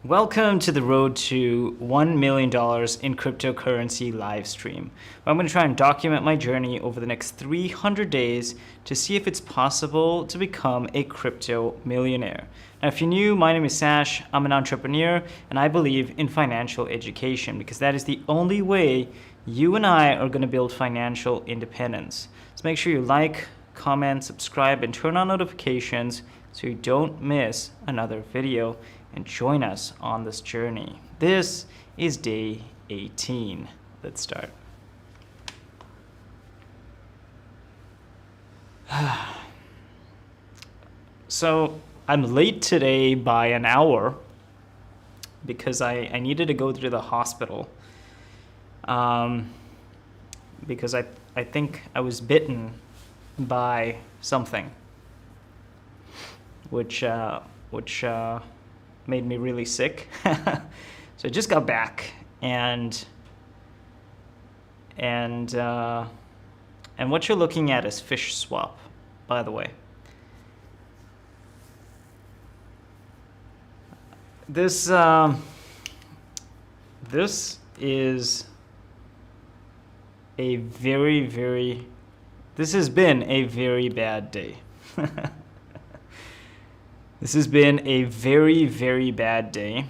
Welcome to the road to $1 million in cryptocurrency live stream. I'm going to try and document my journey over the next 300 days to see if it's possible to become a crypto millionaire. Now, if you're new, my name is Sash. I'm an entrepreneur and I believe in financial education because that is the only way you and I are going to build financial independence. So make sure you like, comment, subscribe, and turn on notifications so you don't miss another video. And join us on this journey. This is day 18. Let's start. So I'm late today by an hour because I needed to go to the hospital because I think I was bitten by something which made me really sick. So I just got back and what you're looking at is Fishswap, by the way. This is a this has been a very bad day. This has been a very, very bad day,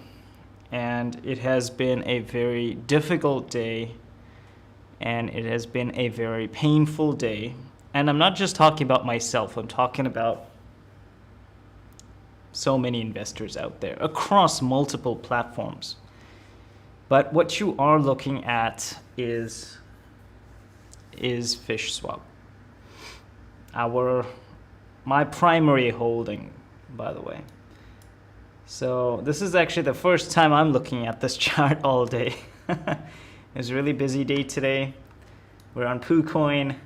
and it has been a very difficult day, and it has been a very painful day. And I'm not just talking about myself, I'm talking about so many investors out there across multiple platforms. But what you are looking at is Fishswap. My primary holding, by the way. So this is actually the first time I'm looking at this chart all day. It's a really busy day today. We're on PooCoin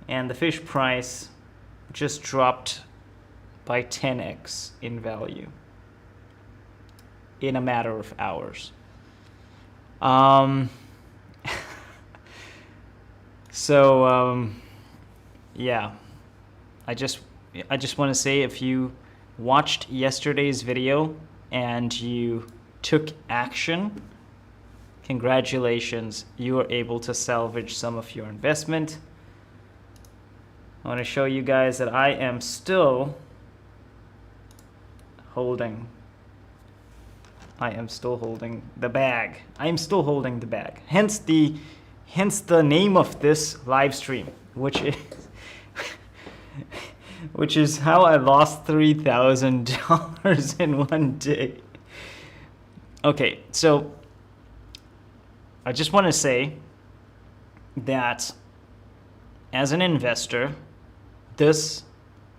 and the fish price just dropped by 10x in value in a matter of hours. Yeah, I just want to say, if you watched yesterday's video and you took action, congratulations, you were able to salvage some of your investment. I want to show you guys that I am still holding the bag. I am still holding the bag. Hence the name of this live stream, which is how I lost $3,000 in one day. Okay, so I just want to say that as an investor, this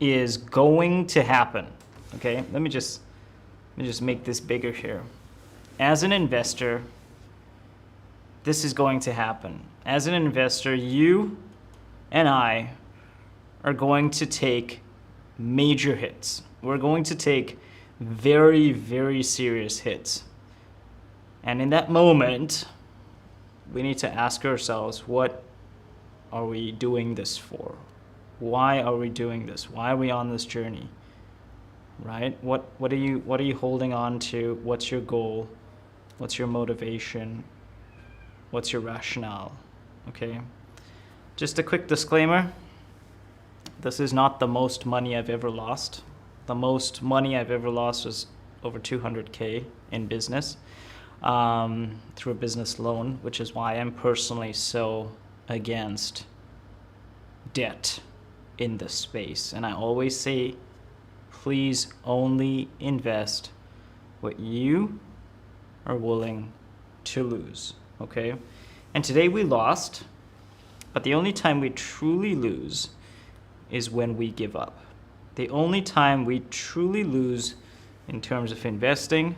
is going to happen. Okay, let me just make this bigger here. As an investor, this is going to happen. As an investor, you and I are going to take major hits. We're going to take very, very serious hits. And in that moment, we need to ask ourselves, what are we doing this for? Why are we doing this? Why are we on this journey? Right? What are you holding on to? What's your goal? What's your motivation? What's your rationale? Okay? Just a quick disclaimer. This is not the most money I've ever lost. The most money I've ever lost was over 200K in business through a business loan, which is why I'm personally so against debt in this space. And I always say, please only invest what you are willing to lose, okay? And today we lost, but the only time we truly lose is when we give up. The only time we truly lose in terms of investing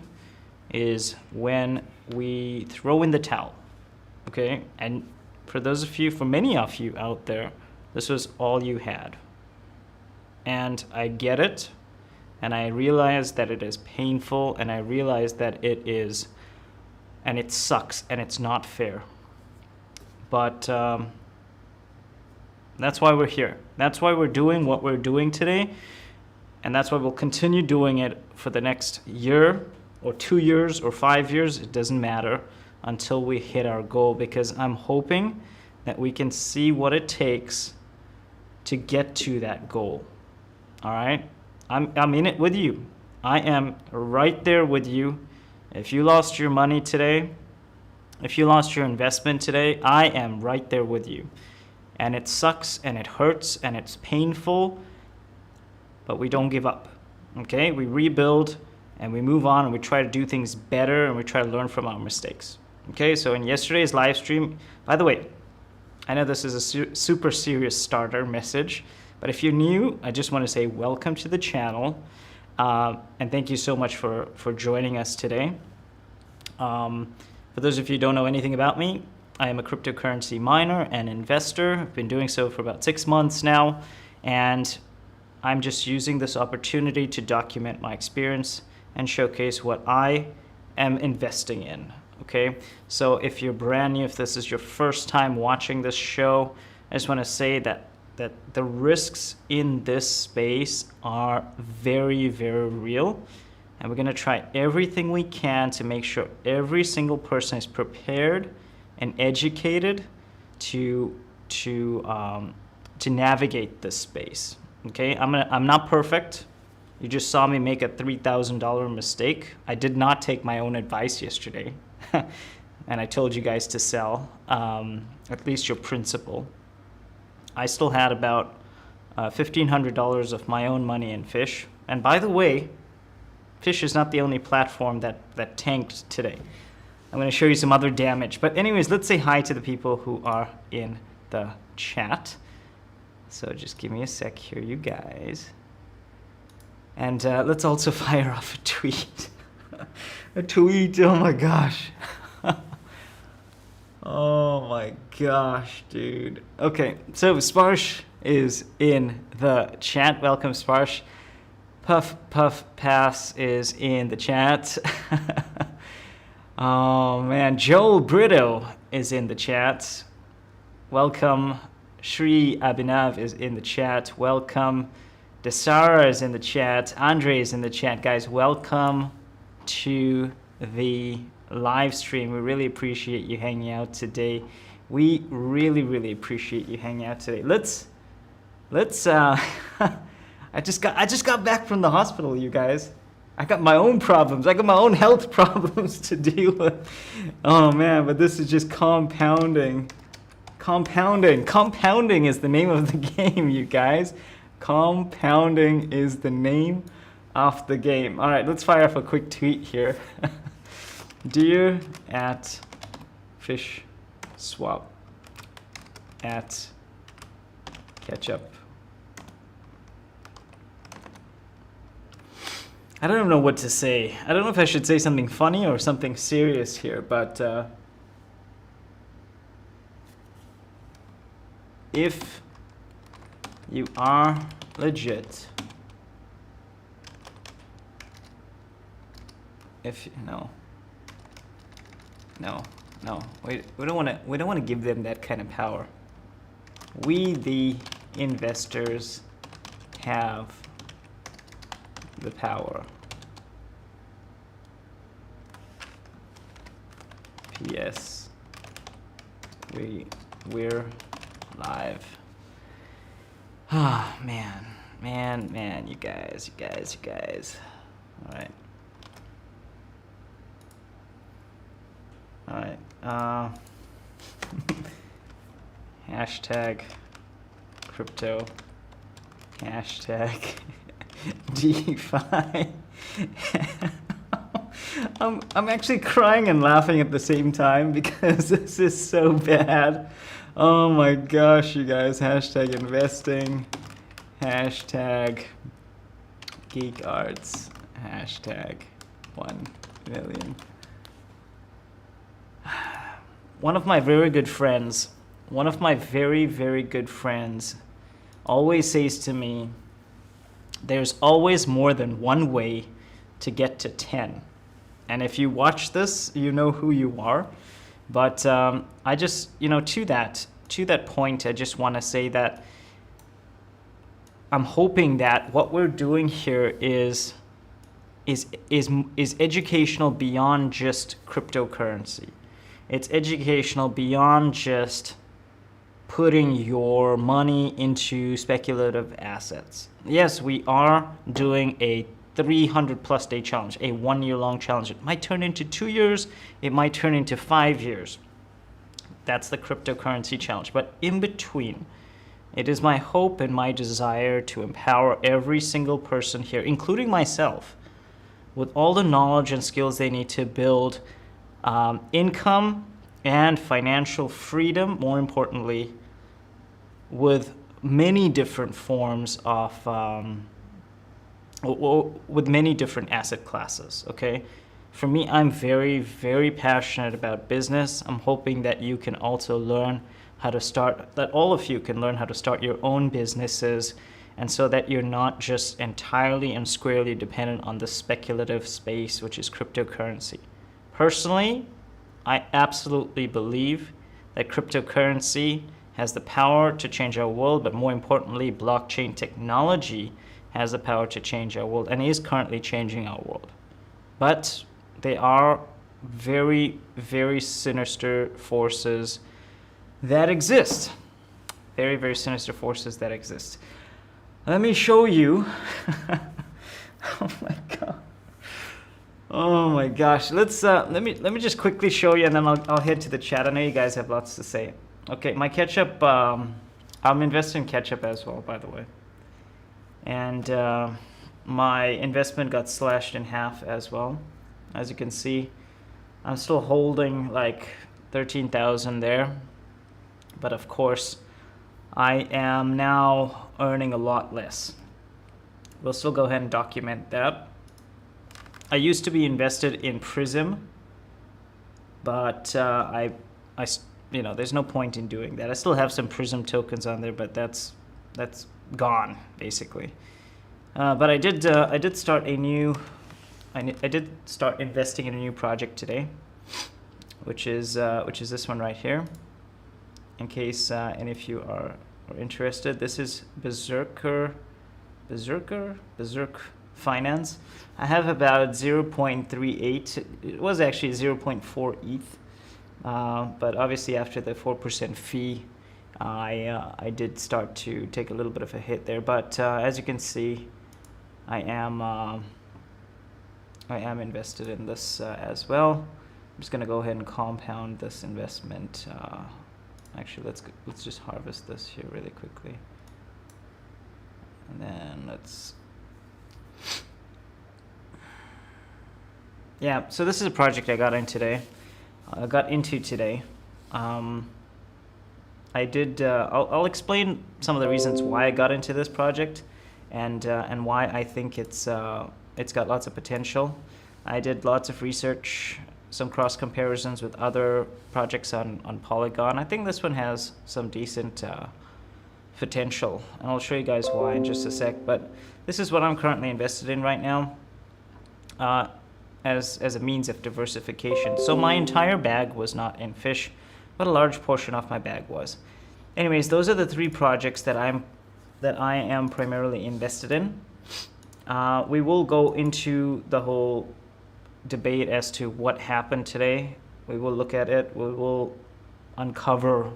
is when we throw in the towel, okay? And for many of you out there, this was all you had. And I get it, and I realize that it is painful, and I realize that it sucks, and it's not fair. But that's why we're here. That's why we're doing what we're doing today. And that's why we'll continue doing it for the next year or 2 years or 5 years, it doesn't matter until we hit our goal, because I'm hoping that we can see what it takes to get to that goal. All right, I'm in it with you. I am right there with you. If you lost your money today, if you lost your investment today, I am right there with you. And it sucks and it hurts and it's painful, but we don't give up. Okay, we rebuild and we move on and we try to do things better and we try to learn from our mistakes. Okay, so in yesterday's live stream, by the way, I know this is a super serious starter message, but if you're new, I just want to say welcome to the channel, and thank you so much for joining us today. For those of you who don't know anything about me, I am a cryptocurrency miner and investor. I've been doing so for about 6 months now, and I'm just using this opportunity to document my experience and showcase what I am investing in. Okay, so if you're brand new, if this is your first time watching this show, I just want to say that the risks in this space are very, very real, and we're going to try everything we can to make sure every single person is prepared and educated to navigate this space. Okay, I'm not perfect. You just saw me make a $3,000 mistake. I did not take my own advice yesterday. And I told you guys to sell at least your principal. I still had about $1,500 of my own money in Fish. And by the way, Fish is not the only platform that tanked today. I'm going to show you some other damage. But anyways, let's say hi to the people who are in the chat. So just give me a sec here, you guys. And let's also fire off a tweet. A tweet, oh my gosh. Oh my gosh, dude. Okay, so Sparsh is in the chat. Welcome, Sparsh. Puff Puff Pass is in the chat. Oh man, Joel Brito is in the chat. Welcome. Shri Abhinav is in the chat. Welcome. Desara is in the chat. Andre is in the chat. Guys, welcome to the live stream. We really appreciate you hanging out today. We really appreciate you hanging out today. Let's I just got back from the hospital, you guys. I got my own problems. I got my own health problems to deal with. Oh man, but this is just compounding. Compounding is the name of the game, you guys. Compounding is the name of the game. All right, let's fire off a quick tweet here. Dear at Fishswap at Ketchup. I don't know what to say. I don't know if I should say something funny or something serious here, but if you are legit, if no, wait, we don't want to give them that kind of power. We, the investors, have the power. P.S. We're live. Ah, man, you guys. All right. Hashtag crypto. Hashtag DeFi. I'm actually crying and laughing at the same time because this is so bad. Oh my gosh, you guys. Hashtag investing. Hashtag geek arts. Hashtag 1 million. One of my very good friends, very good friends always says to me, there's always more than one way to get to 10. And if you watch this, you know who you are. But I just, to that point, I just want to say that I'm hoping that what we're doing here is is educational beyond just cryptocurrency. It's educational beyond just putting your money into speculative assets. Yes, we are doing a 300+ day challenge, a 1 year long challenge. It might turn into 2 years, it might turn into 5 years. That's the cryptocurrency challenge. But in between, it is my hope and my desire to empower every single person here, including myself, with all the knowledge and skills they need to build income and financial freedom, more importantly, with many different forms of, with many different asset classes, okay? For me, I'm very, very passionate about business. I'm hoping that you can also learn how to start, that all of you can learn how to start your own businesses, and so that you're not just entirely and squarely dependent on the speculative space, which is cryptocurrency. Personally, I absolutely believe that cryptocurrency has the power to change our world, but more importantly, blockchain technology has the power to change our world and is currently changing our world. But they are very, very sinister forces that exist. Very, very sinister forces that exist. Let me show you. Oh my god. Oh my gosh. Let me just quickly show you, and then I'll head to the chat. I know you guys have lots to say. Okay, my Ketchup. I'm invested in Ketchup as well, by the way. And my investment got slashed in half as well. As you can see, I'm still holding like 13,000 there. But of course, I am now earning a lot less. We'll still go ahead and document that. I used to be invested in Prism, but you know, there's no point in doing that. I still have some Prism tokens on there, but that's gone basically. But I did start a new. I did start investing in a new project today, which is this one right here. In case any of you are interested, this is Berserk Finance. I have about 0.38. It was actually 0.4 ETH, but obviously after the 4% fee, I did start to take a little bit of a hit there. But as you can see, I am invested in this as well. I'm just gonna go ahead and compound this investment. Actually, let's just harvest this here really quickly, and then let's. Yeah, so this is a project I got into today. I did. I'll explain some of the reasons why I got into this project, and why I think it's got lots of potential. I did lots of research, some cross comparisons with other projects on Polygon. I think this one has some decent potential, and I'll show you guys why in just a sec. But this is what I'm currently invested in right now, as a means of diversification. So my entire bag was not in fish, but a large portion of my bag was. Anyways, those are the three projects that I am primarily invested in. We will go into the whole debate as to what happened today. We will look at it. We will uncover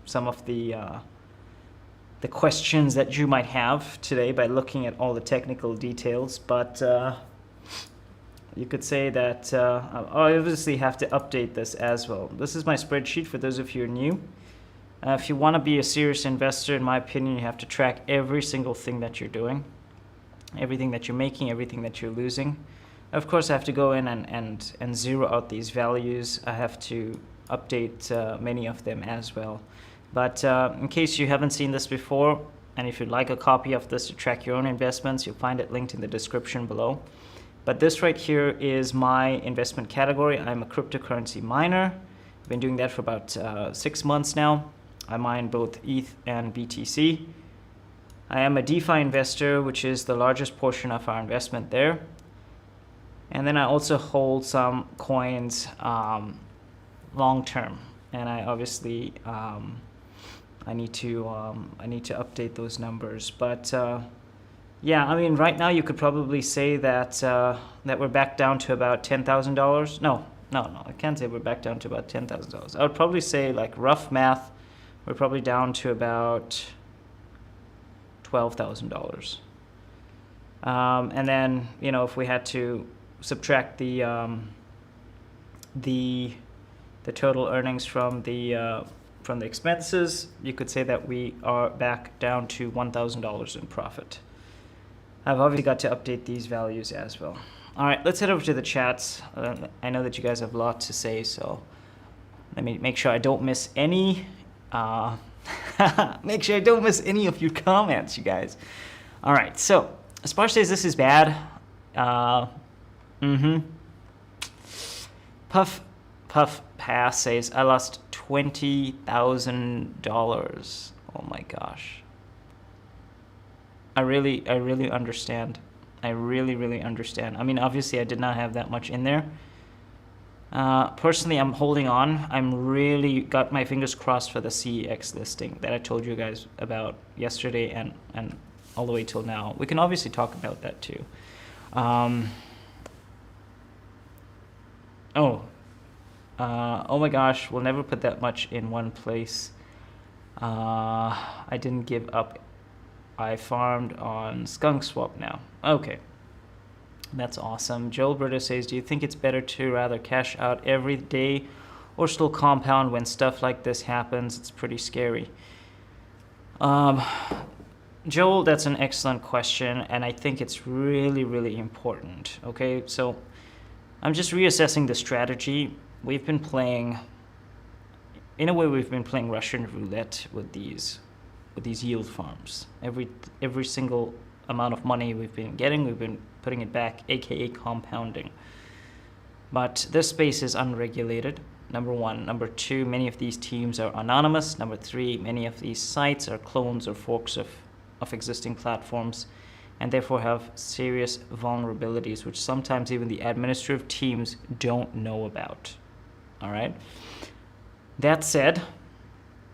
some of the questions that you might have today by looking at all the technical details. But you could say that I obviously have to update this as well. This is my spreadsheet for those of you who are new. If you want to be a serious investor, in my opinion, you have to track every single thing that you're doing, everything that you're making, everything that you're losing. Of course, I have to go in and zero out these values. I have to update many of them as well. But in case you haven't seen this before, and if you'd like a copy of this to track your own investments, you'll find it linked in the description below. But this right here is my investment category. I'm a cryptocurrency miner. I've been doing that for about 6 months now. I mine both ETH and BTC. I am a DeFi investor, which is the largest portion of our investment there. And then I also hold some coins long term, and I obviously I need to update those numbers. But Yeah, I mean, right now you could probably say that that we're back down to about $10,000. No, I can't say we're back down to about $10,000. I would probably say, like, rough math, we're probably down to about $12,000. And then, you know, if we had to subtract the total earnings from the expenses, you could say that we are back down to $1,000 in profit. I've obviously got to update these values as well. All right, let's head over to the chats. I know that you guys have a lot to say, so let me make sure I don't miss any. Make sure I don't miss any of your comments, you guys. All right, so Aspar says this is bad. Puff Pass says I lost $20,000. Oh my gosh. I really understand. I really understand. I mean, obviously I did not have that much in there. Personally, I'm holding on. I'm really got my fingers crossed for the CEX listing that I told you guys about yesterday and all the way till now. We can obviously talk about that too. Oh my gosh, we'll never put that much in one place. I didn't give up. I farmed on Skunk Swap now. Okay. That's awesome. Joel Berta says, do you think it's better to rather cash out every day or still compound when stuff like this happens? It's pretty scary. Joel, that's an excellent question, and I think it's really important. Okay, so I'm just reassessing the strategy. We've been playing, in a way, we've been playing Russian roulette with these yield farms. Every single amount of money we've been getting, we've been putting it back, aka compounding. But this space is unregulated, number one. Number two, many of these teams are anonymous. Number three, many of these sites are clones or forks of existing platforms and therefore have serious vulnerabilities, which sometimes even the administrative teams don't know about. All right. That said,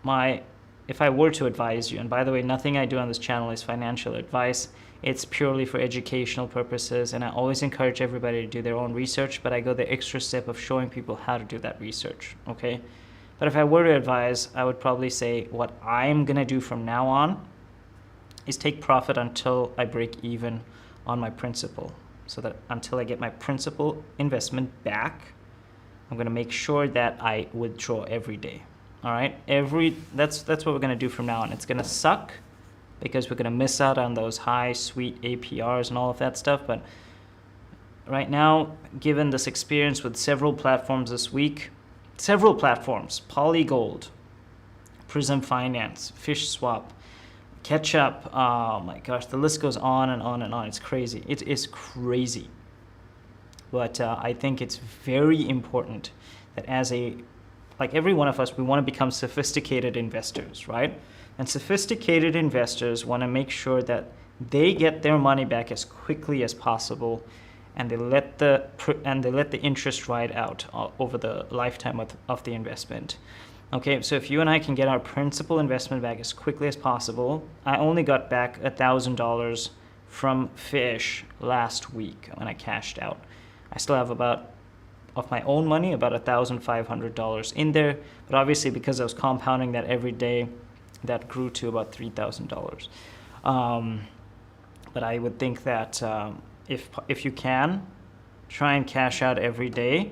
if I were to advise you, and by the way, nothing I do on this channel is financial advice, it's purely for educational purposes, and I always encourage everybody to do their own research, but I go the extra step of showing people how to do that research, okay? But if I were to advise, I would probably say what I'm gonna do from now on is take profit until I break even on my principal. So that until I get my principal investment back, I'm gonna make sure that I withdraw every day. All right, that's what we're gonna do from now on. It's gonna suck because we're gonna miss out on those high sweet APRs and all of that stuff. But right now, given this experience with several platforms this week, Polygold, Prism Finance, Fishswap, Ketchup, oh my gosh, the list goes on and on and on. It's crazy. It is crazy. But I think it's very important that like every one of us, we want to become sophisticated investors, right? And sophisticated investors want to make sure that they get their money back as quickly as possible, and they let the interest ride out over the lifetime of the investment. Okay, so if you and I can get our principal investment back as quickly as possible, I only got back $1,000 from Fish last week when I cashed out. I still have of my own money, about $1,500 in there, but obviously because I was compounding that every day, that grew to about $3,000. But I would think that if you can, try and cash out every day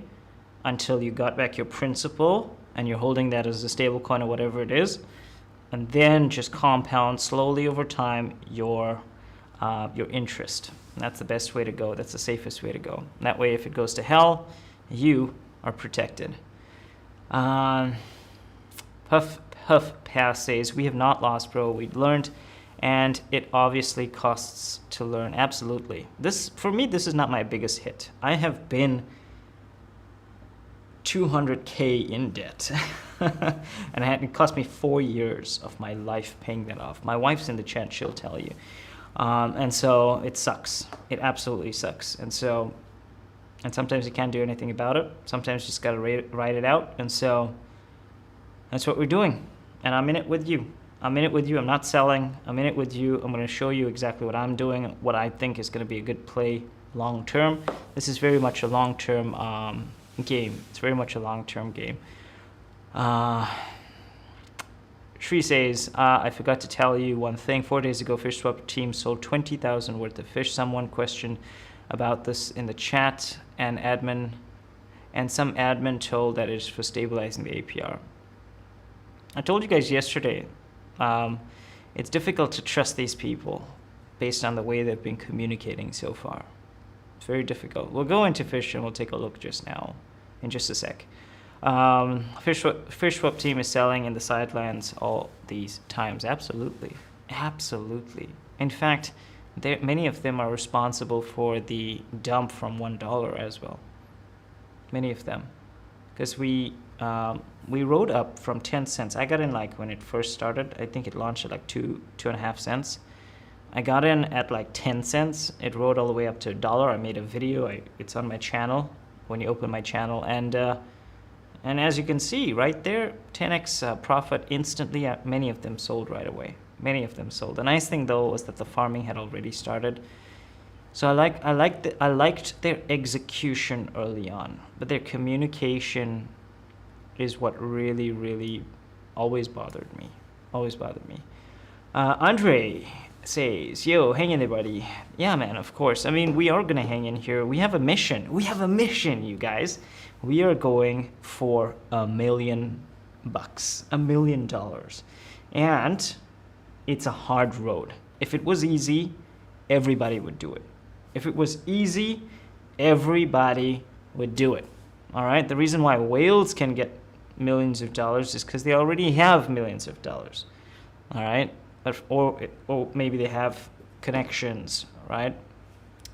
until you got back your principal and you're holding that as a stable coin or whatever it is, and then just compound slowly over time your interest. And that's the best way to go. That's the safest way to go. And that way, if it goes to hell, you are protected. Puff Pass says, we have not lost, bro. We learned, and it obviously costs to learn. Absolutely. For me, this is not my biggest hit. I have been 200K in debt. And it cost me 4 years of my life paying that off. My wife's in the chat, she'll tell you. And so it sucks. It absolutely sucks. And sometimes you can't do anything about it. Sometimes you just got to ride it out. And so that's what we're doing. And I'm in it with you. I'm in it with you. I'm not selling. I'm in it with you. I'm going to show you exactly what I'm doing, what I think is going to be a good play long term. This is very much a long term game. It's very much a long term game. Shree says, I forgot to tell you one thing. 4 days ago, Fishswap team sold 20,000 worth of fish. Someone questioned about this in the chat, and some admin told that it's for stabilizing the APR. I told you guys yesterday, it's difficult to trust these people based on the way they've been communicating so far. It's very difficult. We'll go into fish and we'll take a look just now, in just a sec. Fishswap team is selling in the sidelines all these times. Absolutely. Absolutely. In fact, many of them are responsible for the dump from $1 as well. Many of them. Because we rode up from 10 cents. I got in like when it first started. I think it launched at like 2.5 cents. I got in at like 10 cents. It rode all the way up to $1. I made a video. It's on my channel when you open my channel. And as you can see right there, 10x profit instantly. Many of them sold right away. Many of them sold. The nice thing though was that the farming had already started. So I liked their execution early on, but their communication is what really, really always bothered me. Always bothered me. Andre says, yo, hang in there, buddy. Yeah, man, of course. I mean, we are gonna hang in here. We have a mission. We have a mission, you guys. We are going for $1 million, $1 million. And it's a hard road. If it was easy, everybody would do it. If it was easy, everybody would do it. All right. The reason why whales can get millions of dollars is because they already have millions of dollars. All right. Or maybe they have connections. Right.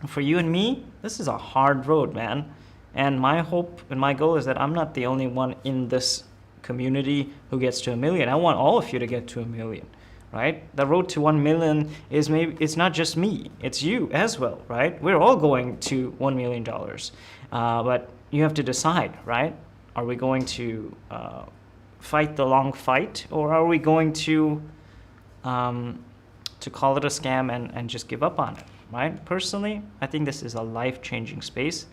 For you and me, this is a hard road, man. And my hope and my goal is that I'm not the only one in this community who gets to $1 million. I want all of you to get to $1 million. Right? The road to 1 million is it's not just me, it's you as well, right? We're all going to $1 million. But you have to decide, right? Are we going to fight the long fight, or are we going to call it a scam and just give up on it, right? Personally, I think this is a life-changing space,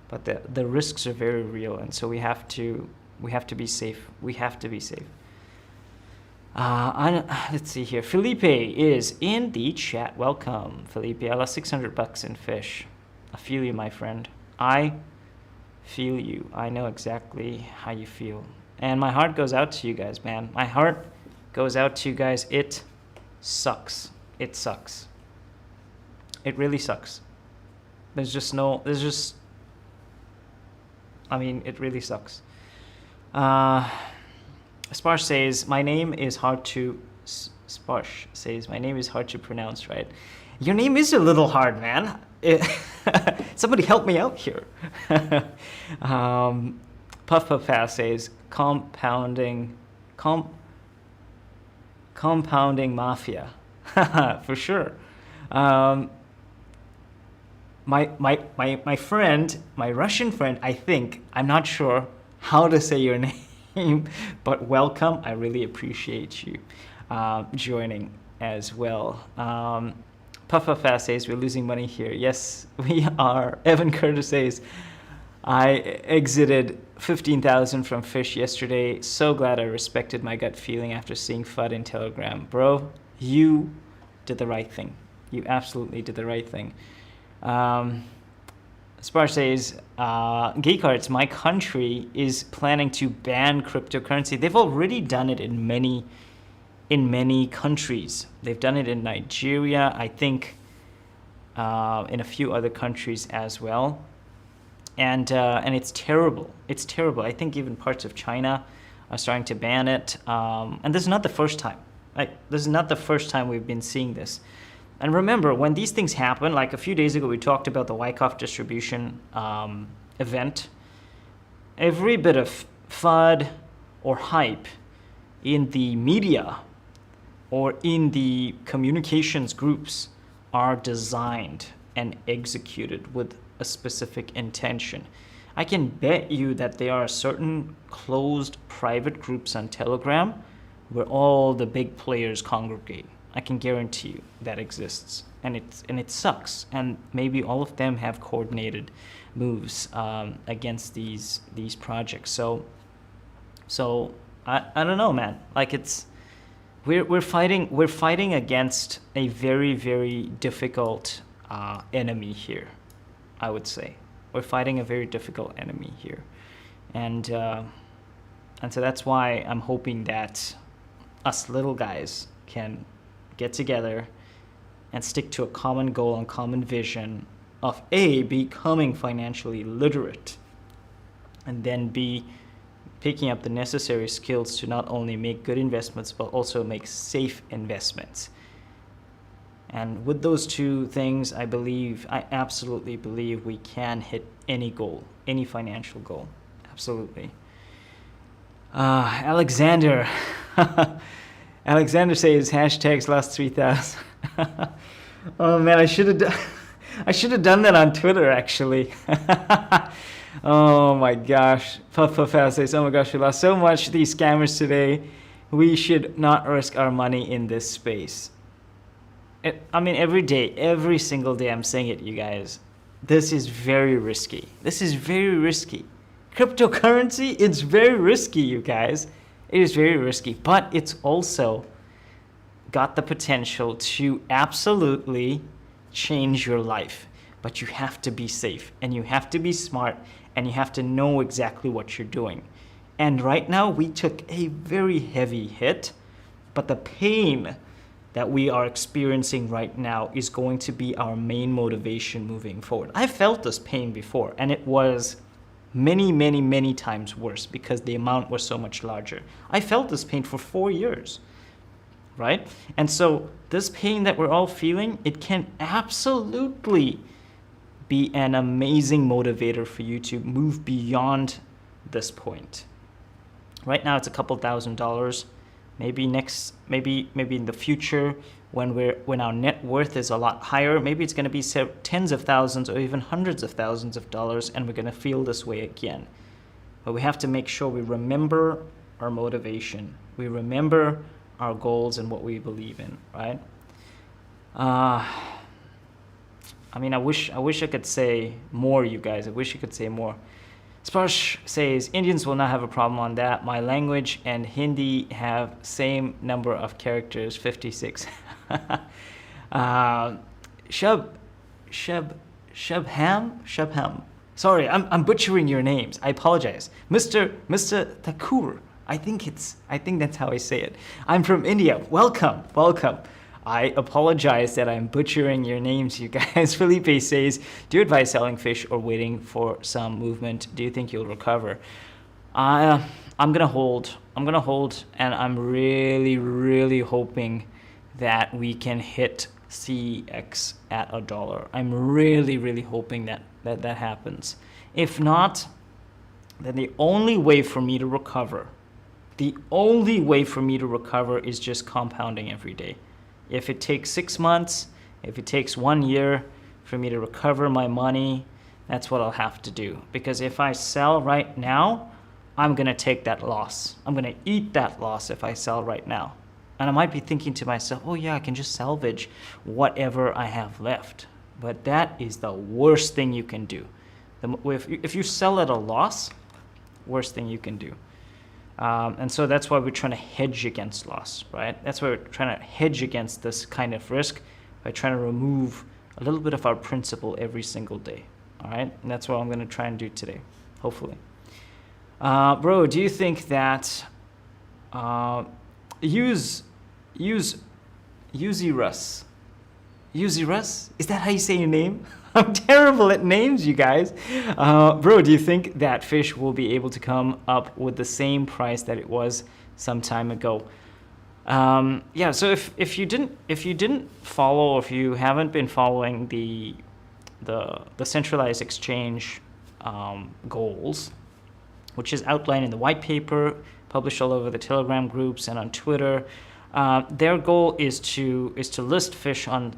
but the risks are very real, and so we have to be safe. We have to be safe. Let's see here. Felipe is in the chat. Welcome, Felipe. I lost $600 in fish. I feel you, my friend. I feel you. I know exactly how you feel. And my heart goes out to you guys, man. My heart goes out to you guys. It sucks. It sucks. It really sucks. I mean, it really sucks. Sparsh says, my name is hard to pronounce, right? Your name is a little hard, man. Somebody help me out here. Puff Puff Pass says, compounding mafia. For sure. My friend, my Russian friend, I think, I'm not sure how to say your name. But welcome. I really appreciate you joining as well. Puffa Fast says we're losing money here. Yes, we are. Evan Curtis says I exited 15,000 from fish yesterday. So glad I respected my gut feeling after seeing FUD in Telegram. Bro, you did the right thing. You absolutely did the right thing. Spar says, Gaycards, my country is planning to ban cryptocurrency. They've already done it in many countries. They've done it in Nigeria, I think, in a few other countries as well. And it's terrible. It's terrible. I think even parts of China are starting to ban it. And this is not the first time. This is not the first time we've been seeing this. And remember, when these things happen, like a few days ago, we talked about the Wyckoff distribution event. Every bit of FUD or hype in the media or in the communications groups are designed and executed with a specific intention. I can bet you that there are certain closed private groups on Telegram where all the big players congregate. I can guarantee you that exists, and it sucks. And maybe all of them have coordinated moves against these projects. So I don't know, man. Like we're fighting against a very, very difficult enemy here. I would say we're fighting a very difficult enemy here, and so that's why I'm hoping that us little guys can get together and stick to a common goal and common vision of A, becoming financially literate, and then B, picking up the necessary skills to not only make good investments but also make safe investments. And with those two things, I absolutely believe we can hit any goal, any financial goal. Absolutely. Alexander says hashtags last 3,000. Oh man, I should have done that on Twitter actually. Oh my gosh. Puff says, oh my gosh, we lost so much to these scammers today. We should not risk our money in this space. I mean, every day, every single day I'm saying it, you guys. This is very risky. This is very risky. Cryptocurrency, it's very risky, you guys. It is very risky, but it's also got the potential to absolutely change your life. But you have to be safe, and you have to be smart, and you have to know exactly what you're doing. And right now, we took a very heavy hit, but the pain that we are experiencing right now is going to be our main motivation moving forward. I felt this pain before, and it was many, many, many times worse because the amount was so much larger. I felt this pain for 4 years, right? And so this pain that we're all feeling, it can absolutely be an amazing motivator for you to move beyond this point. Right now it's a couple $1,000s. Maybe in the future when our net worth is a lot higher, maybe it's going to be tens of thousands or even hundreds of thousands of dollars, and we're going to feel this way again. But we have to make sure we remember our motivation. We remember our goals and what we believe in, right? I mean, I wish I could say more, you guys. I wish I could say more. Sparsh says, Indians will not have a problem on that. My language and Hindi have same number of characters, 56. Shubham. Sorry, I'm butchering your names. I apologize. Mr. Thakur. I think that's how I say it. I'm from India. Welcome. I apologize that I'm butchering your names, you guys. Felipe says, do you advise selling fish or waiting for some movement? Do you think you'll recover? I'm gonna hold, and I'm really, really hoping that we can hit CX at $1. I'm really, really hoping that happens. If not, then the only way for me to recover is just compounding every day. If it takes 6 months, if it takes 1 year for me to recover my money, that's what I'll have to do. Because if I sell right now, I'm going to take that loss. I'm going to eat that loss if I sell right now. And I might be thinking to myself, oh yeah, I can just salvage whatever I have left. But that is the worst thing you can do. If you sell at a loss, worst thing you can do. And so that's why we're trying to hedge against loss, right? That's why we're trying to hedge against this kind of risk by trying to remove a little bit of our principal every single day, all right? And that's what I'm going to try and do today, hopefully. Bro, do you think that Uzi Russ, is that how you say your name? I'm terrible at names, you guys. Bro, do you think that fish will be able to come up with the same price that it was some time ago? Yeah, so if you didn't follow, or if you haven't been following the centralized exchange goals, which is outlined in the white paper, published all over the Telegram groups and on Twitter, their goal is to list fish on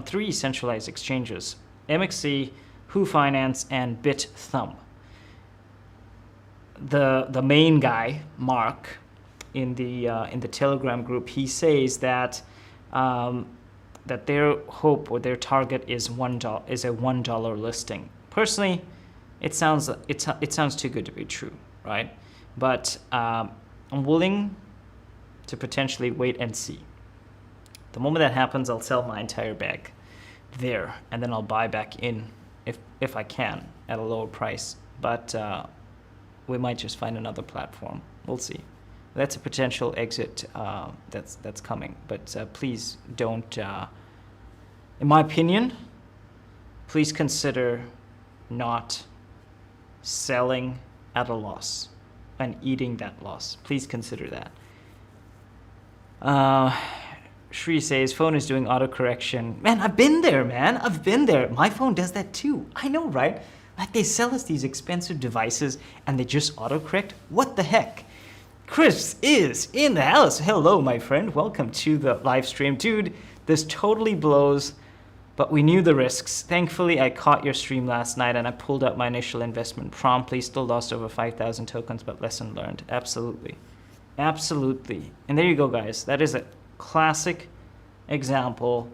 3 centralized exchanges: MXC, Who Finance, and BitThumb. The main guy, Mark, in the Telegram group. He says that that their hope or their target is $1 is a $1 listing. Personally, it sounds too good to be true, right? But I'm willing to potentially wait and see. The moment that happens, I'll sell my entire bag there, and then I'll buy back in if I can at a lower price. But we might just find another platform. We'll see. That's a potential exit that's coming. But please don't, in my opinion, please consider not selling at a loss and eating that loss. Please consider that. Shri says, phone is doing autocorrection. Man, I've been there, man. I've been there. My phone does that too. I know, right? Like, they sell us these expensive devices and they just autocorrect. What the heck? Chris is in the house. Hello, my friend. Welcome to the live stream. Dude, this totally blows, but we knew the risks. Thankfully, I caught your stream last night and I pulled out my initial investment promptly. Still lost over 5,000 tokens, but lesson learned. Absolutely. Absolutely. And there you go, guys. That is a classic example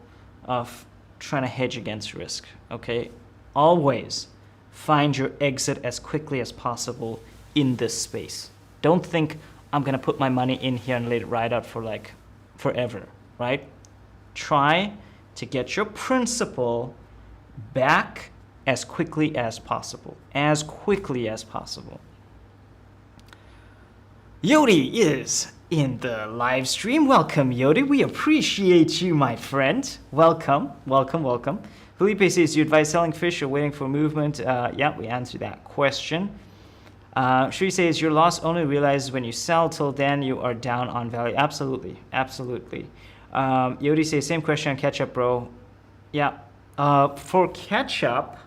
of trying to hedge against risk. Okay? Always find your exit as quickly as possible in this space. Don't think I'm going to put my money in here and let it ride out for like forever, right? Try to get your principal back as quickly as possible. As quickly as possible. Yodi is in the live stream. Welcome, Yodi. We appreciate you, my friend. Welcome, welcome, welcome. Felipe says, you advise selling fish or waiting for movement? Yeah, we answered that question. Shri says, your loss only realizes when you sell. Till then, you are down on value. Absolutely, absolutely. Yodi says, same question on Ketchup, bro. Yeah. For Ketchup,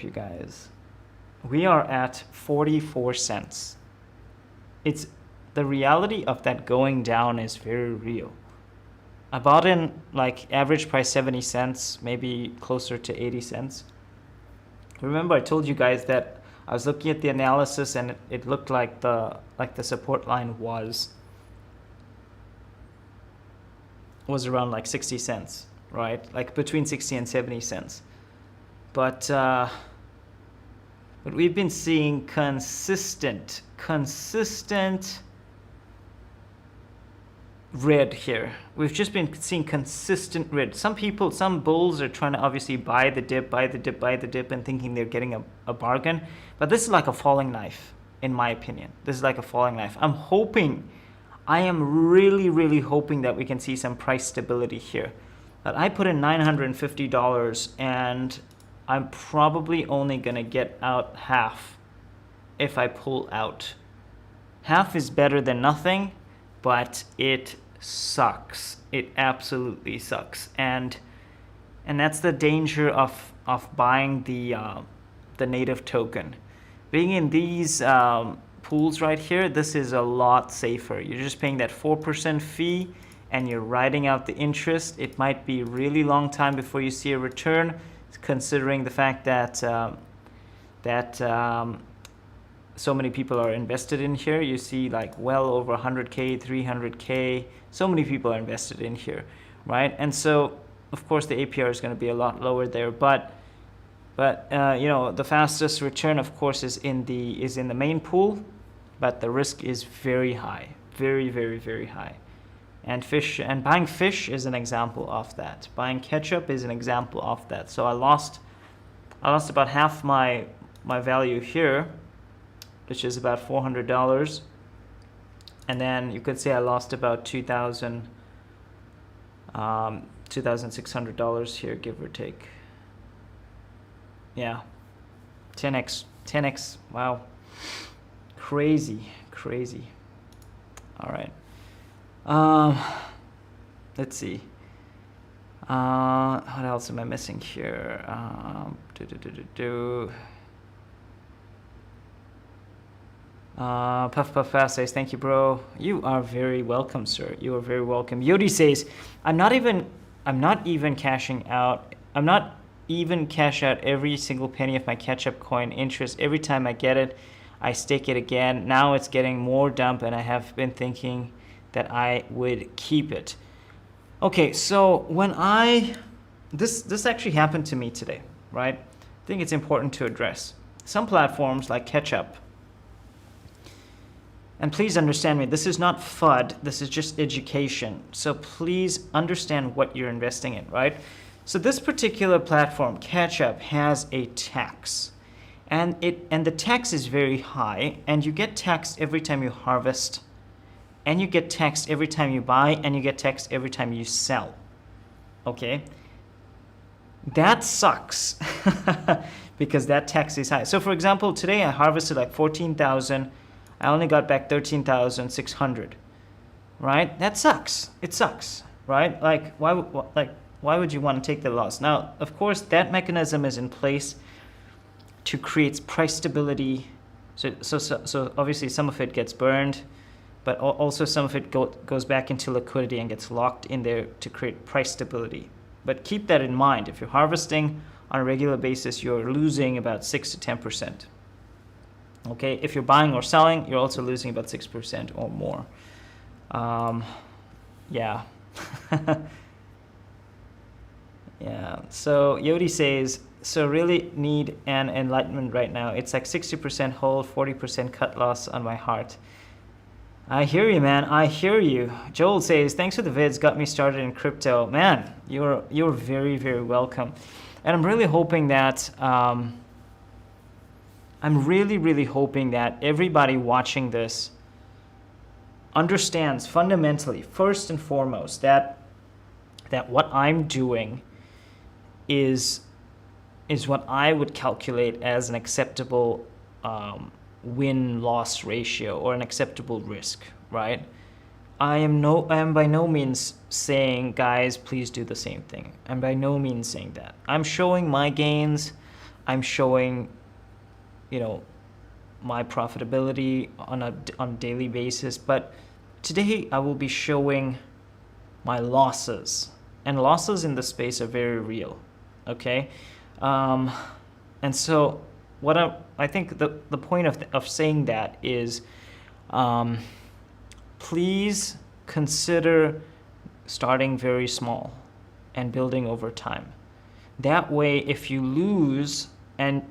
you guys, we are at 44 cents. It's the reality of that going down is very real. I bought in like average price 70 cents, maybe closer to 80 cents. Remember I told you guys that I was looking at the analysis and it looked like the support line was around like 60 cents, right? Like between 60 and 70 cents. But we've been seeing consistent red here. We've just been seeing consistent red. Some bulls are trying to obviously buy the dip and thinking they're getting a bargain. But this is like a falling knife, in my opinion. This is like a falling knife. I am really hoping that we can see some price stability here. But I put in $950 and I'm probably only gonna get out half if I pull out. Half is better than nothing, but it sucks. It absolutely sucks. And that's the danger of buying the native token. Being in these pools right here, this is a lot safer. You're just paying that 4% fee and you're riding out the interest. It might be a really long time before you see a return, considering the fact that so many people are invested in here. You see like well over 100K, 300K. So many people are invested in here, right? And so, of course, the APR is going to be a lot lower there. But you know, the fastest return, of course, is in the main pool, but the risk is very high, very high. And buying fish is an example of that. Buying ketchup is an example of that. So I lost about half my value here, which is about $400. And then you could say I lost about $2,600 here, give or take. Yeah, 10x, wow. Crazy. All right. Let's see. What else am I missing here? Puff Fast says, thank you, bro. You are very welcome, sir. You are very welcome. Yodi says, I'm not even cashing out. I'm not even cash out every single penny of my Ketchup coin interest every time I get it. I stake it again. Now it's getting more dump, and I have been thinking that I would keep it. Okay, so when this actually happened to me today, right? I think it's important to address. Some platforms like Ketchup, and please understand me, this is not FUD, this is just education. So please understand what you're investing in, right? So this particular platform, Ketchup, has a tax. And the tax is very high, and you get taxed every time you harvest, and you get taxed every time you buy, and you get taxed every time you sell. Okay? That sucks because that tax is high. So for example, today I harvested like 14,000. I only got back 13,600. Right? That sucks. It sucks, right? Like why would you want to take the loss? Now, of course, that mechanism is in place to create price stability. So obviously some of it gets burned, but also some of it goes back into liquidity and gets locked in there to create price stability. But keep that in mind. If you're harvesting on a regular basis, you're losing about 6 to 10%. Okay, if you're buying or selling, you're also losing about 6% or more. Yeah. Yeah. So Yodi says, so really need an enlightenment right now. It's like 60% hold, 40% cut loss on my heart. I hear you, man. I hear you. Joel says, thanks for the vids. Got me started in crypto. Man, you're very, very welcome. And I'm really hoping that really hoping that everybody watching this understands fundamentally, first and foremost, that what I'm doing is what I would calculate as an acceptable win-loss ratio or an acceptable risk, right? I am by no means saying, guys, please do the same thing. I'm by no means saying that. I'm showing my gains. I'm showing, my profitability on a daily basis. But today I will be showing my losses. And losses in the space are very real, okay? And so what I think the point of saying that is, please consider starting very small and building over time. That way, if you lose, and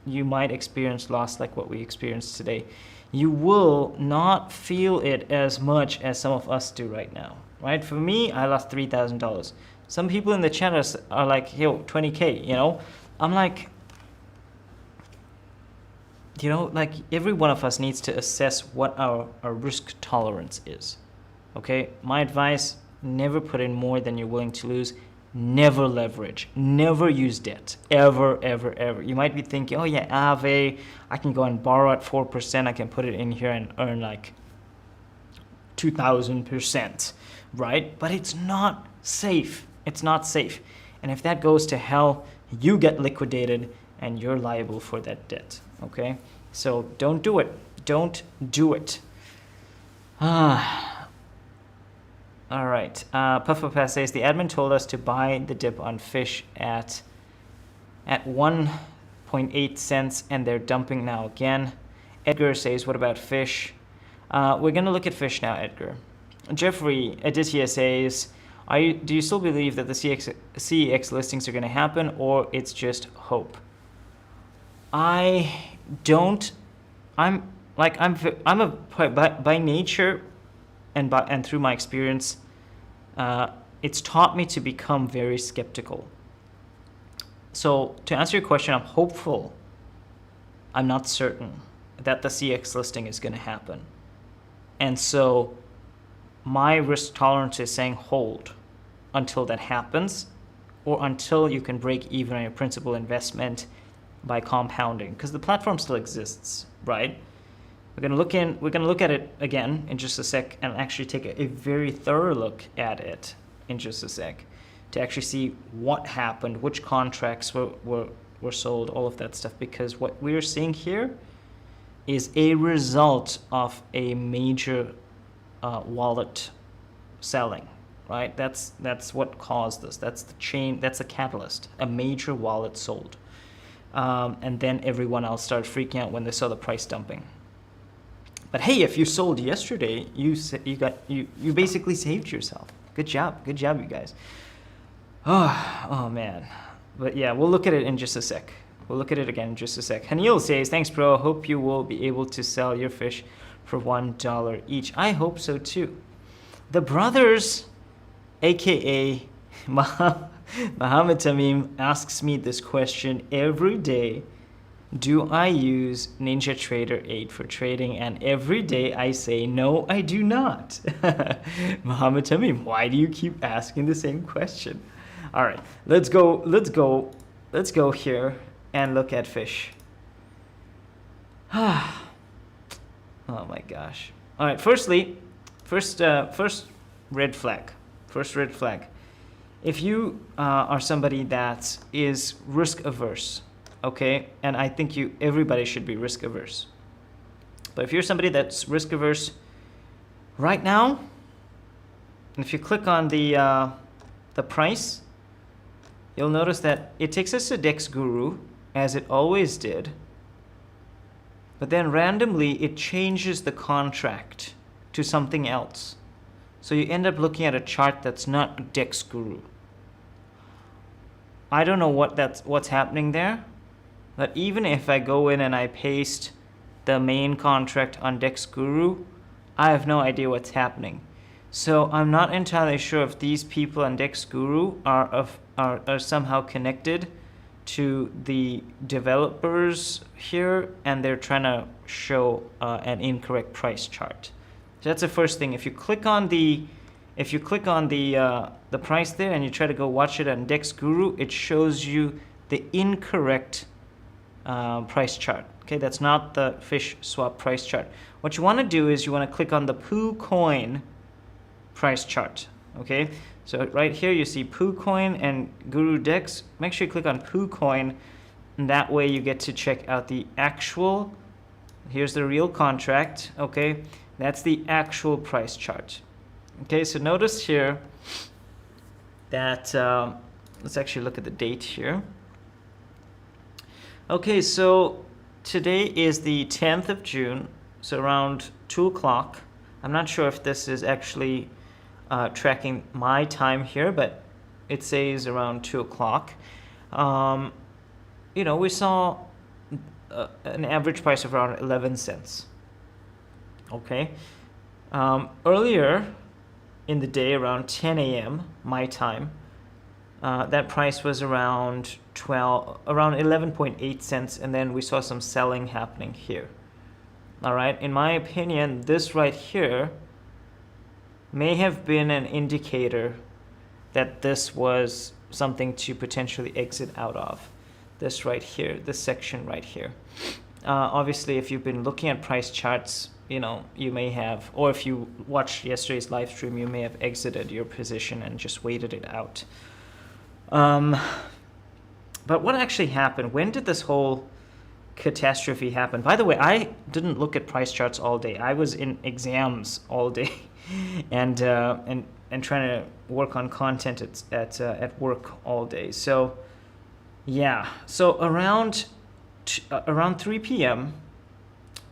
you might experience loss like what we experienced today, you will not feel it as much as some of us do right now, right? For me, I lost $3,000. Some people in the chat are like, yo, 20K, I'm like, like every one of us needs to assess what our risk tolerance is, okay? My advice, never put in more than you're willing to lose. Never leverage, never use debt, ever, ever, ever. You might be thinking, oh yeah, Aave, I can go and borrow at 4%, I can put it in here and earn like 2,000%, right? But it's not safe, it's not safe. And if that goes to hell, you get liquidated and you're liable for that debt, okay? So don't do it, don't do it. All right, Pufferpass says, the admin told us to buy the dip on Fish at 1.8 cents and they're dumping now again. Edgar says, what about Fish? We're gonna look at Fish now, Edgar. Jeffrey Aditya says, do you still believe that the CEX listings are gonna happen, or it's just hope? I don't. I'm by nature and through my experience, it's taught me to become very skeptical. So to answer your question, I'm hopeful. I'm not certain that the CX listing is going to happen. And so my risk tolerance is saying hold until that happens, or until you can break even on your principal investment by compounding, because the platform still exists, right? We're gonna look at it again in just a sec and actually take a very thorough look at it in just a sec to actually see what happened, which contracts were sold, all of that stuff, because what we're seeing here is a result of a major wallet selling, right? That's what caused this. That's the chain, that's the catalyst, a major wallet sold. And then everyone else started freaking out when they saw the price dumping. But hey, if you sold yesterday, you basically saved yourself. Good job, you guys. Oh man. But yeah, we'll look at it in just a sec. We'll look at it again in just a sec. Hanil says, thanks bro, hope you will be able to sell your fish for $1 each. I hope so too. The brothers, aka Muhammad Tamim, asks me this question every day. Do I use NinjaTrader 8 for trading? And every day I say, no, I do not. Muhammad Tamim, why do you keep asking the same question? All right, let's go here and look at fish. Oh my gosh. All right, first red flag. If you are somebody that is risk averse, okay, and I think everybody should be risk averse. But if you're somebody that's risk averse right now, if you click on the price, you'll notice that it takes us to Dex Guru, as it always did. But then randomly, it changes the contract to something else. So you end up looking at a chart that's not Dex Guru. I don't know what's happening there. But even if I go in and I paste the main contract on Dex Guru, I have no idea what's happening. So I'm not entirely sure if these people on Dex Guru are somehow connected to the developers here, and they're trying to show an incorrect price chart. So that's the first thing. If you click on the price there and you try to go watch it on Dex Guru, it shows you the incorrect price chart. Okay, that's not the Fishswap price chart. What you want to do is you want to click on the PooCoin price chart. Okay, so right here you see PooCoin and Guru Dex. Make sure you click on PooCoin, and that way you get to check out the actual. Here's the real contract. Okay, that's the actual price chart. Okay, so notice here that let's actually look at the date here. Okay, so today is the 10th of June, so around 2 o'clock. I'm not sure if this is actually tracking my time here, but it says around 2 o'clock. We saw an average price of around 11 cents. Okay. Earlier in the day, around 10 a.m. my time, that price was around 11.8 cents, and then we saw some selling happening here. All right, in my opinion, this right here may have been an indicator that this was something to potentially exit out of. This right here, this section right here. Obviously, if you've been looking at price charts, you may have, or if you watched yesterday's live stream, you may have exited your position and just waited it out. But what actually happened? When did this whole catastrophe happen? By the way, I didn't look at price charts all day. I was in exams all day, and trying to work on content at work all day. So, yeah. So around 3 p.m.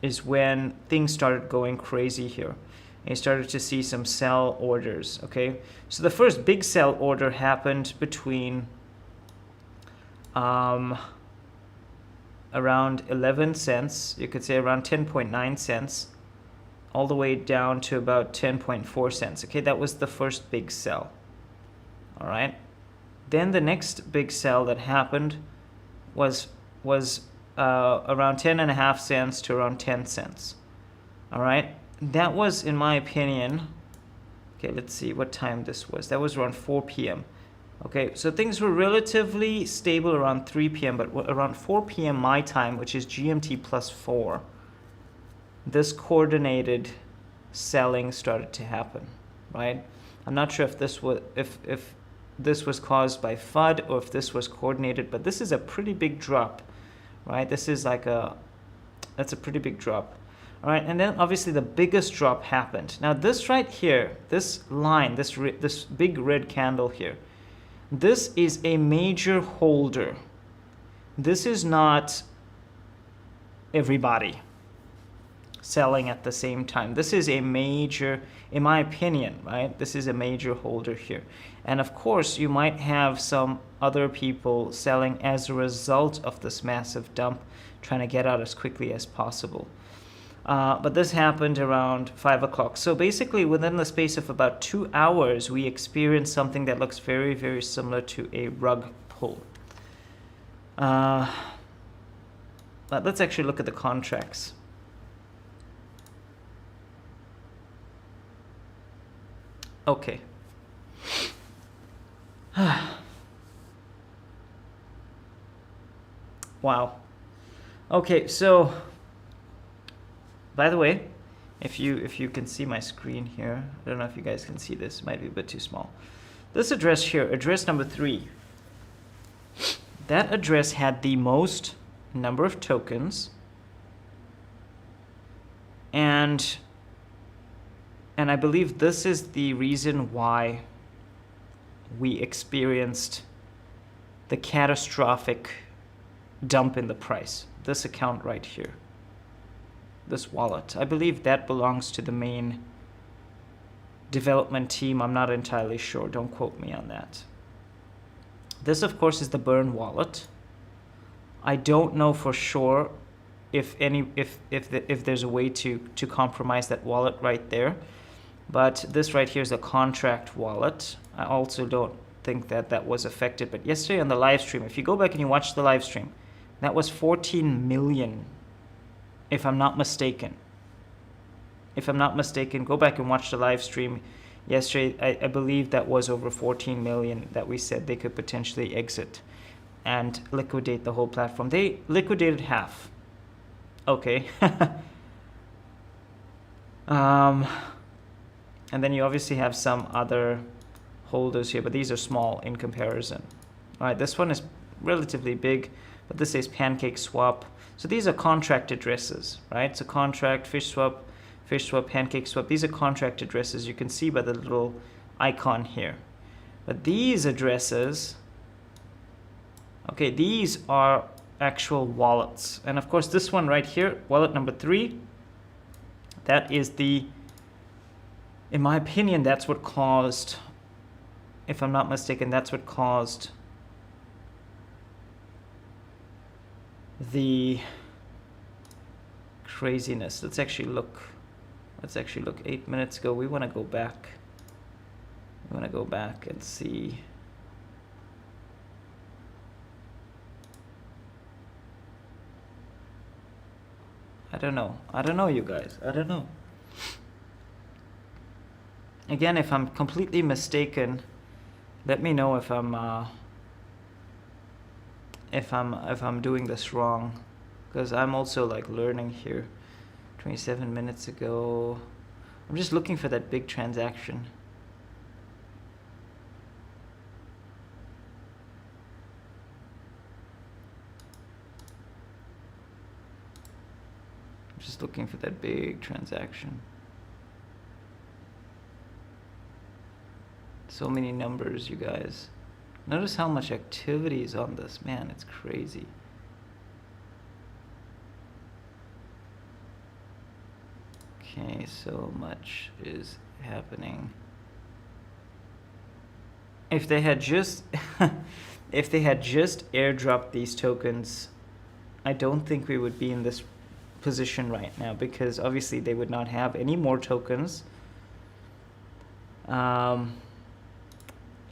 is when things started going crazy here. And you started to see some sell orders, okay? So the first big sell order happened between around 11 cents, you could say around 10.9 cents, all the way down to about 10.4 cents, okay? That was the first big sell, all right? Then the next big sell that happened was around 10.5 cents to around 10 cents, all right? That was, in my opinion, okay, let's see what time this was. That was around 4 p.m. Okay, so things were relatively stable around 3 p.m., but around 4 p.m. my time, which is GMT plus 4, this coordinated selling started to happen, right? I'm not sure if this was if this was caused by FUD or if this was coordinated, but this is a pretty big drop, right? This is that's a pretty big drop. All right, and then obviously the biggest drop happened. Now this right here, this line, this big red candle here, this is a major holder. this is not everybody selling at the same time. This is a major, in my opinion, right? This is a major holder here. And of course, you might have some other people selling as a result of this massive dump, trying to get out as quickly as possible. But this happened around 5 o'clock. So basically, within the space of about 2 hours, we experienced something that looks very, very similar to a rug pull. But let's actually look at the contracts. Okay. Wow. Okay, so by the way, if you can see my screen here, I don't know if you guys can see this, it might be a bit too small. This address here, address number 3, that address had the most number of tokens, and I believe this is the reason why we experienced the catastrophic dump in the price. This account right here, this wallet, I believe that belongs to the main development team. I'm not entirely sure, don't quote me on that. This of course is the burn wallet. I don't know for sure if there's a way to compromise that wallet right there, but this right here is a contract wallet. I also don't think that was affected, but yesterday on the live stream, if you go back and you watch the live stream, that was 14 million, if I'm not mistaken. If I'm not mistaken, go back and watch the live stream yesterday. I believe that was over 14 million that we said they could potentially exit and liquidate the whole platform. They liquidated half. Okay. And then you obviously have some other holders here, but these are small in comparison. All right, this one is relatively big, but this says Pancake Swap. So these are contract addresses, right? So contract, Fishswap, Pancake Swap. These are contract addresses. You can see by the little icon here. But these addresses, okay, these are actual wallets. And of course, this one right here, wallet number 3, that is the, in my opinion, that's what caused, if I'm not mistaken, that's what caused the craziness. Let's actually look 8 minutes ago. We want to go back. We want to go back and see. I don't know, you guys. I don't know. Again, if I'm completely mistaken, let me know if I'm doing this wrong, because I'm also like learning here. 27 minutes ago. I'm just looking for that big transaction. I'm just looking for that big transaction. So many numbers, you guys. Notice how much activity is on this. Man, it's crazy. Okay, so much is happening. If they had just if they had just airdropped these tokens, I don't think we would be in this position right now, because obviously they would not have any more tokens.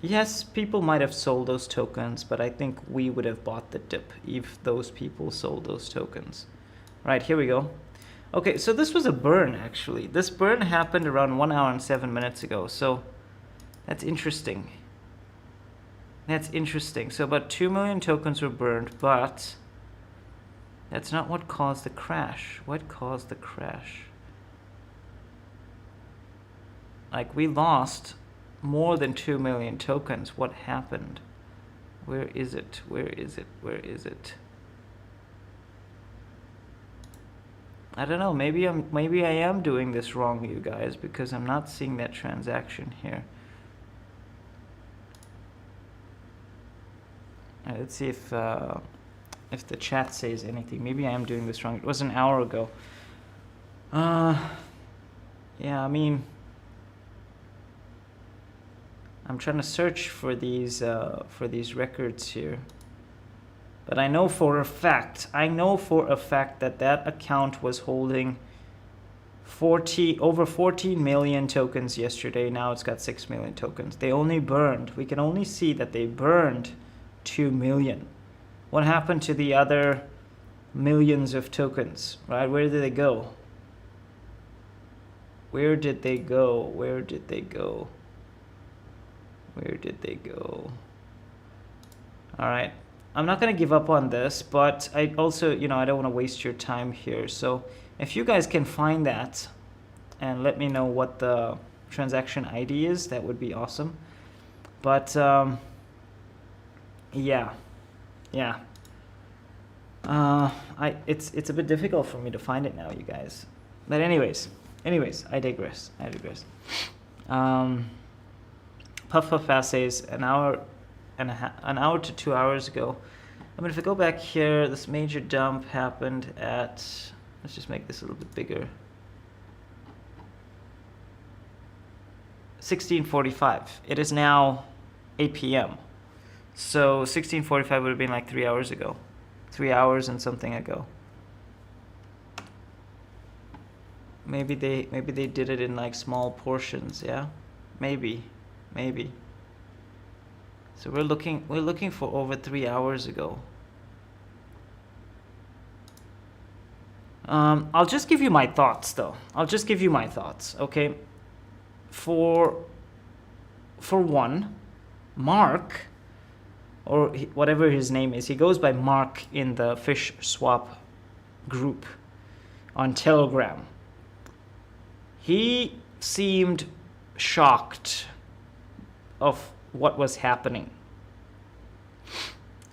Yes, people might have sold those tokens, but I think we would have bought the dip if those people sold those tokens. Right, here we go. Okay, so this was a burn, actually. This burn happened around 1 hour and 7 minutes ago, so that's interesting. That's interesting. So about 2 million tokens were burned, but that's not what caused the crash. What caused the crash? Like, we lost more than 2 million tokens. What happened? Where is it? Where is it? Where is it? I don't know. Maybe I am doing this wrong, you guys, because I'm not seeing that transaction here. Let's see if if the chat says anything. Maybe I am doing this wrong. It was an hour ago. Yeah, I mean, I'm trying to search for these records here. But I know for a fact that that account was holding over 14 million tokens yesterday. Now it's got 6 million tokens. They only burned. We can only see that they burned 2 million. What happened to the other millions of tokens, right? Where did they go? Where did they go? Where did they go? Where did they go? All right. I'm not going to give up on this, but I also, I don't want to waste your time here. So if you guys can find that and let me know what the transaction ID is, that would be awesome. But yeah. It's a bit difficult for me to find it now, you guys. But anyways, I digress. Puff Fast says an hour to 2 hours ago. I mean, if I go back here, this major dump happened at, let's just make this a little bit bigger. 16:45. It is now 8 p.m. So 16:45 would have been like 3 hours ago. 3 hours and something ago. Maybe they did it in like small portions, yeah? Maybe. So we're looking for over 3 hours ago. I'll just give you my thoughts though. Okay? For one, Mark, or whatever his name is, he goes by Mark in the Fishswap group on Telegram. He seemed shocked of what was happening.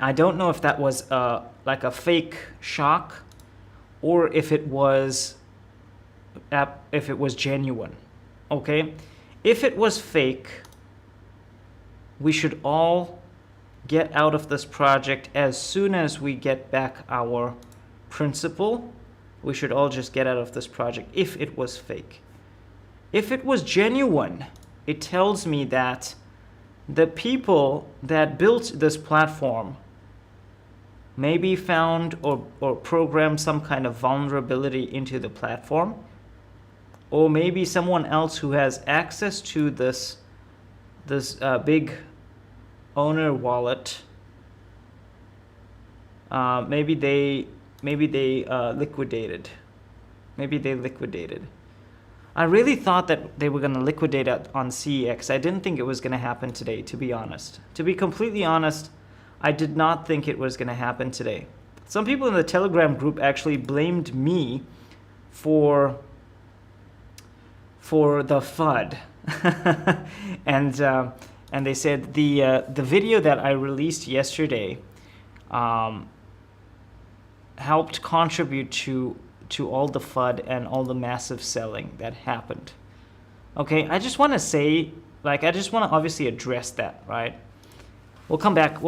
I don't know if that was like a fake shock or if it was genuine. Okay? If it was fake, we should all get out of this project as soon as we get back our principal. We should all just get out of this project if it was fake. If it was genuine, it tells me that the people that built this platform maybe found or programmed some kind of vulnerability into the platform, or maybe someone else who has access to this big owner wallet, maybe they liquidated. I really thought that they were going to liquidate it on CEX. I didn't think it was going to happen today, to be honest. To be completely honest, I did not think it was going to happen today. Some people in the Telegram group actually blamed me for the FUD. And they said the video that I released yesterday helped contribute to all the FUD and all the massive selling that happened. Okay, I just want to say, I just want to obviously address that, right? We'll come back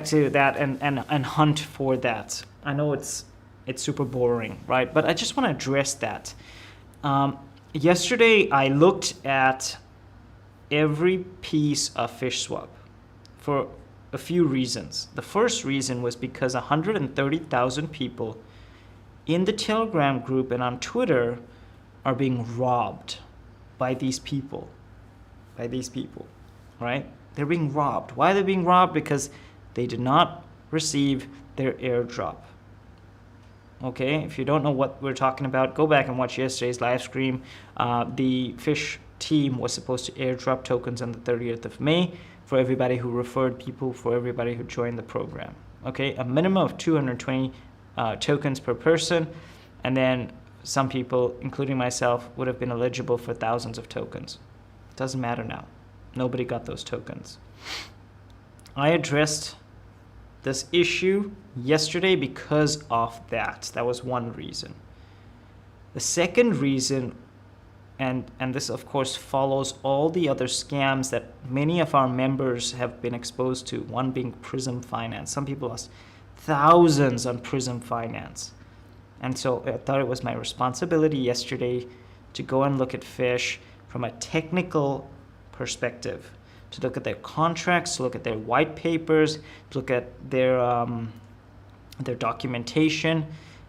to that and hunt for that. I know it's super boring, right? But I just want to address that. Yesterday, I looked at every piece of Fishswap for a few reasons. The first reason was because 130,000 people in the Telegram group and on Twitter are being robbed by these people, right? They're being robbed. Why are they being robbed? Because they did not receive their airdrop. Okay, if you don't know what we're talking about, go back and watch yesterday's live stream. The Fish team was supposed to airdrop tokens on the 30th of May for everybody who referred people, for everybody who joined the program. Okay, a minimum of 220 tokens per person, and then some people, including myself, would have been eligible for thousands of tokens. It doesn't matter now. Nobody got those tokens. I addressed this issue yesterday because of that. That was one reason. The second reason, and this of course follows all the other scams that many of our members have been exposed to, one being Prism Finance. Some people ask, thousands on Prism Finance. And so I thought it was my responsibility yesterday to go and look at Fish from a technical perspective, to look at their contracts, to look at their white papers, to look at their documentation,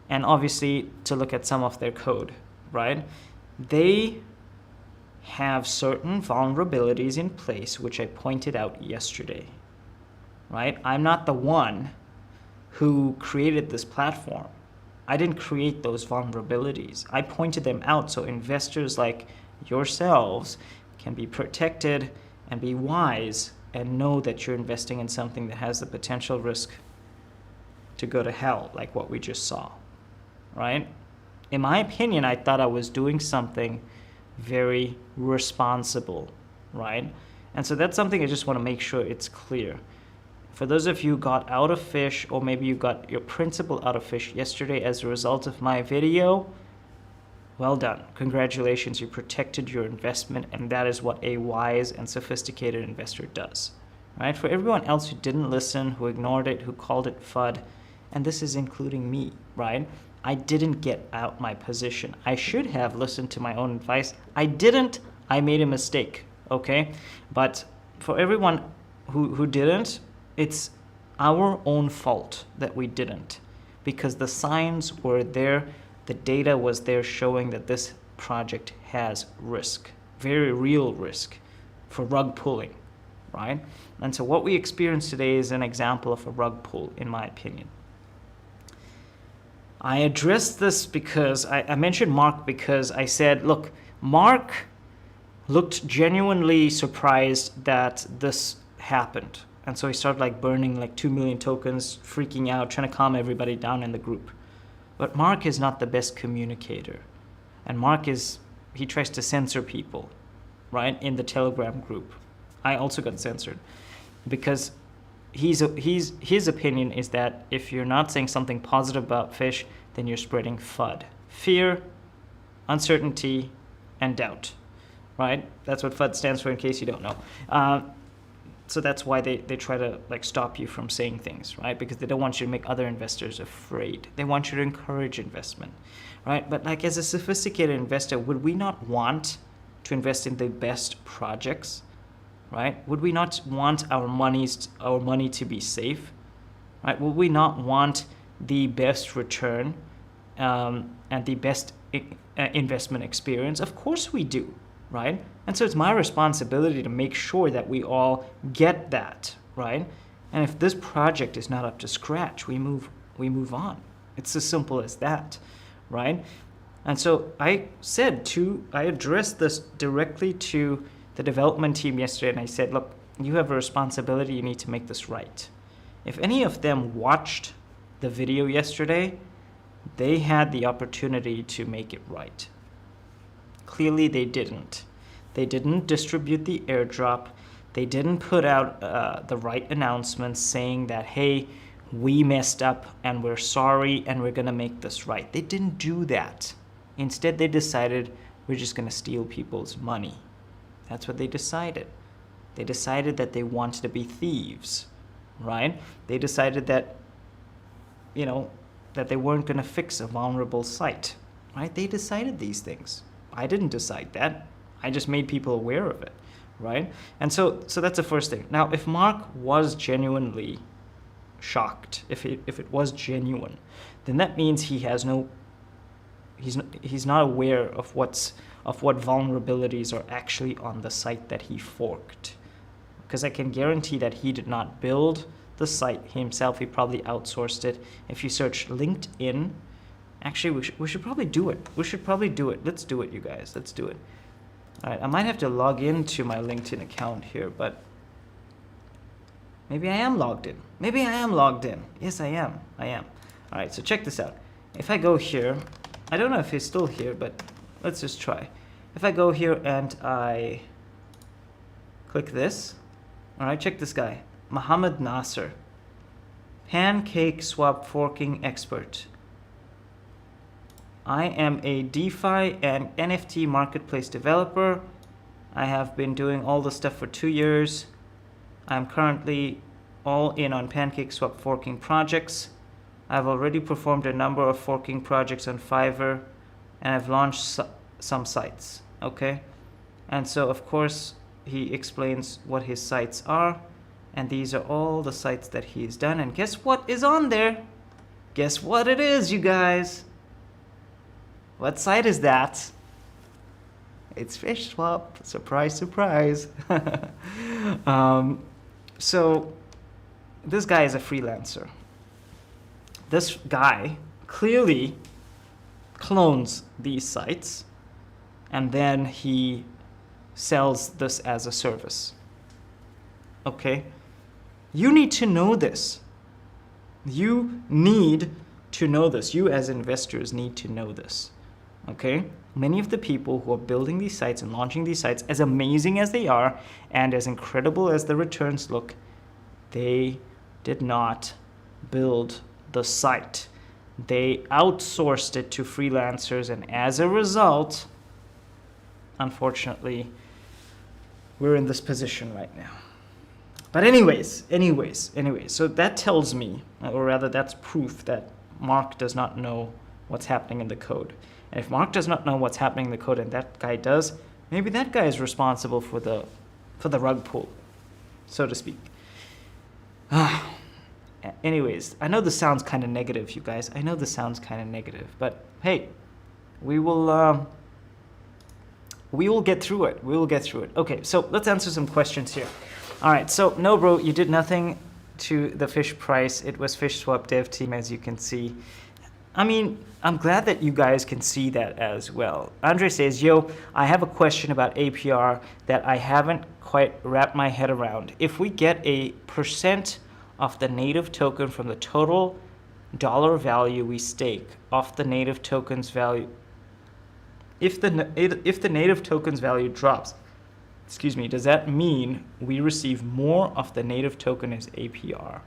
and obviously to look at some of their code, right? They have certain vulnerabilities in place, which I pointed out yesterday, right? I'm not the one who created this platform. I didn't create those vulnerabilities. I pointed them out so investors like yourselves can be protected and be wise and know that you're investing in something that has the potential risk to go to hell, like what we just saw, right? In my opinion, I thought I was doing something very responsible, right? And so that's something I just want to make sure it's clear. For those of you who got out of Fish, or maybe you got your principal out of Fish yesterday as a result of my video, well done. Congratulations, you protected your investment, and that is what a wise and sophisticated investor does, right? For everyone else who didn't listen, who ignored it, who called it FUD, and this is including me, right? I didn't get out my position. I should have listened to my own advice. I didn't. I made a mistake, okay? But for everyone who didn't, it's our own fault that we didn't, because the signs were there, the data was there showing that this project has risk, very real risk for rug pulling, right? And so what we experienced today is an example of a rug pull, in my opinion. I addressed this because I mentioned Mark because I said, look, Mark looked genuinely surprised that this happened. And so he started like burning like 2 million tokens, freaking out, trying to calm everybody down in the group. But Mark is not the best communicator. And he tries to censor people, right, in the Telegram group. I also got censored because his opinion is that if you're not saying something positive about Fish, then you're spreading FUD. Fear, uncertainty, and doubt, right? That's what FUD stands for in case you don't know. So that's why they try to like stop you from saying things, right? Because they don't want you to make other investors afraid. They want you to encourage investment, right? But like as a sophisticated investor, would we not want to invest in the best projects, right? Would we not want our money to be safe, right? Would we not want the best return and the best investment experience? Of course we do, right? And so it's my responsibility to make sure that we all get that, right? And if this project is not up to scratch, we move on. It's as simple as that, right? And so I addressed this directly to the development team yesterday, and I said, look, you have a responsibility, you need to make this right. If any of them watched the video yesterday, they had the opportunity to make it right. Clearly they didn't. They didn't distribute the airdrop. They didn't put out the right announcements saying that, hey, we messed up and we're sorry and we're going to make this right. They didn't do that. Instead, they decided we're just going to steal people's money. That's what they decided. They decided that they wanted to be thieves, right? They decided that, that they weren't going to fix a vulnerable site, right? They decided these things. I didn't decide that. I just made people aware of it, right? And so that's the first thing. Now, if Mark was genuinely shocked, if it was genuine, then that means he's not aware of what vulnerabilities are actually on the site that he forked. Because I can guarantee that he did not build the site himself. He probably outsourced it. If you search LinkedIn, actually we should probably do it. Let's do it, you guys. Let's do it. All right, I might have to log into my LinkedIn account here, but maybe I am logged in. Yes, I am. All right, so check this out. If I go here, I don't know if he's still here, but let's just try. If I go here and I click this, all right, check this guy, Mohammed Nasser, pancake swap forking expert. I am a DeFi and NFT marketplace developer. I have been doing all this stuff for 2 years. I'm currently all in on pancake swap forking projects. I've already performed a number of forking projects on Fiverr, and I've launched some sites. Okay, and so of course he explains what his sites are, and these are all the sites that he's done. And guess what is on there? Guess what it is, you guys? What site is that? It's Fishswap. Surprise, surprise. So this guy is a freelancer. This guy clearly clones these sites, and then he sells this as a service. Okay? You need to know this. You need to know this. You as investors need to know this. Okay? Many of the people who are building these sites and launching these sites, as amazing as they are and as incredible as the returns look, they did not build the site. They outsourced it to freelancers, and as a result, unfortunately, we're in this position right now. But anyways, so that tells me, or rather that's proof that Mark does not know what's happening in the code. And if Mark does not know what's happening in the code and that guy does, maybe that guy is responsible for the rug pull, so to speak. Anyways, I know this sounds kind of negative, you guys. I know this sounds kind of negative, but hey, we will get through it. We will get through it. Okay, so let's answer some questions here. All right, so no, bro, you did nothing to the fish price. It was Fishswap dev team, as you can see. I mean, I'm glad that you guys can see that as well. Andre says, yo, I have a question about APR that I haven't quite wrapped my head around. If we get a % of the native token from the total dollar value we stake off the native token's value, if the native token's value drops, does that mean we receive more of the native token as APR?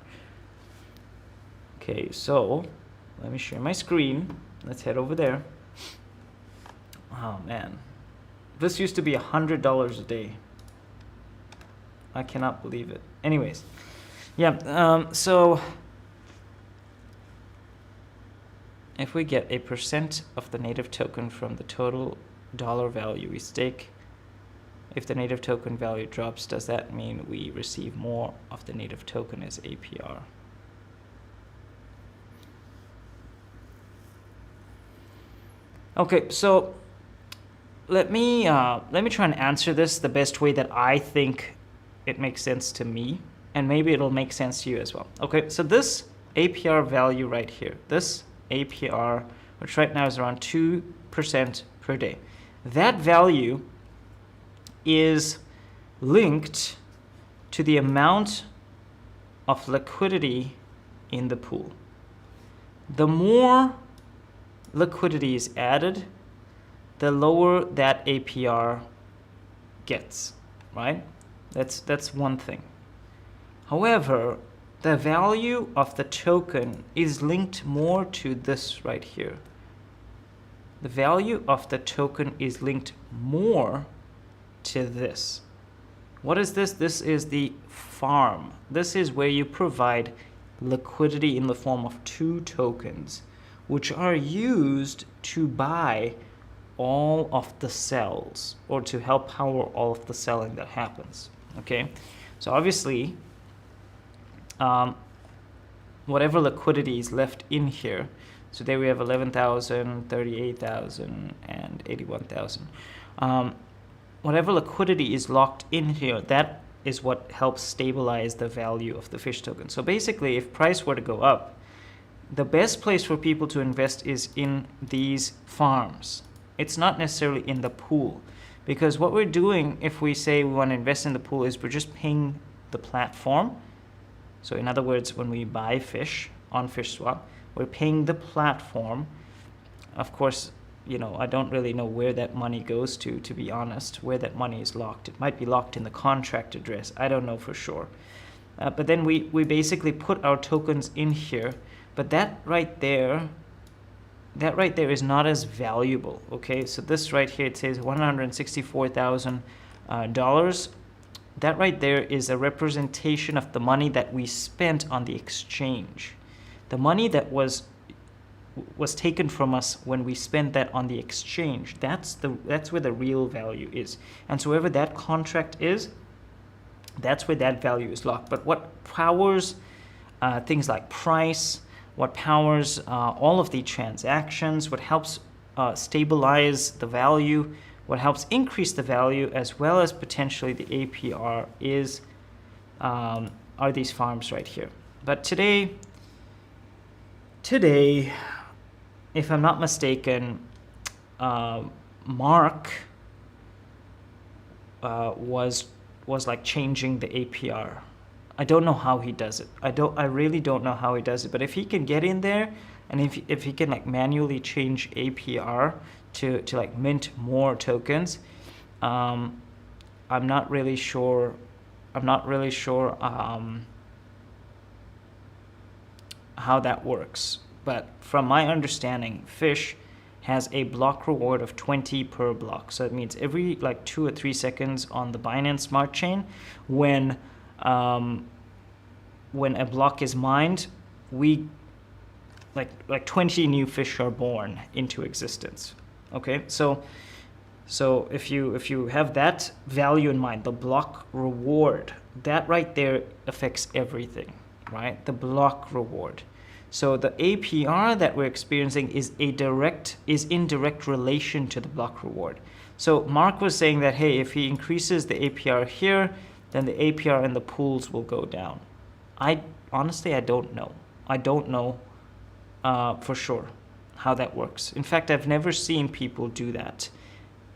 Okay, so let me share my screen. Let's head over there. Oh man, this used to be $100 a day. I cannot believe it. Anyways, yeah, so if we get a % of the native token from the total dollar value we stake, if the native token value drops, does that mean we receive more of the native token as APR? Okay, so let me try and answer this the best way that I think it makes sense to me, and maybe it'll make sense to you as well. Okay, so this APR value right here, this APR, which right now is around 2% per day, that value is linked to the amount of liquidity in the pool. The more liquidity is added, the lower that APR gets, right? That's one thing. However, the value of the token is linked more to this right here. The value of the token is linked more to this. What is this? This is the farm. This is where you provide liquidity in the form of 2 tokens, which are used to buy all of the cells, or to help power all of the selling that happens. Okay, so obviously whatever liquidity is left in here, so there we have 11,000, 38,000, and 81,000. Whatever liquidity is locked in here, that is what helps stabilize the value of the fish token. So basically, if price were to go up, the best place for people to invest is in these farms. It's not necessarily in the pool, because what we're doing if we say we want to invest in the pool is we're just paying the platform. So in other words, when we buy fish on Fishswap, we're paying the platform. Of course, you know, I don't really know where that money goes to be honest, where that money is locked. It might be locked in the contract address. I don't know for sure. But then we basically put our tokens in here, but that right there is not as valuable. Okay, so this right here, it says $164,000. That right there is a representation of the money that we spent on the exchange. The money that was taken from us when we spent that on the exchange, that's where the real value is. And so wherever that contract is, that's where that value is locked. But what powers things like price, what powers all of the transactions, what helps stabilize the value, what helps increase the value, as well as potentially the APR are these farms right here. But today, if I'm not mistaken, Mark was like changing the APR. I don't know how he does it. I really don't know how he does it. But if he can get in there, and if he can like manually change APR to like mint more tokens, I'm not really sure. How that works. But from my understanding, Fish has a block reward of 20 per block. So it means every like 2 or 3 seconds on the Binance Smart Chain, when a block is mined, we like 20 new fish are born into existence. Okay, so if you have that value in mind, the block reward, that right there affects everything, right? The block reward. So the APR that we're experiencing is in direct relation to the block reward. So Mark was saying that, hey, if he increases the APR here, then the APR in the pools will go down. Honestly, I don't know. I don't know for sure how that works. In fact, I've never seen people do that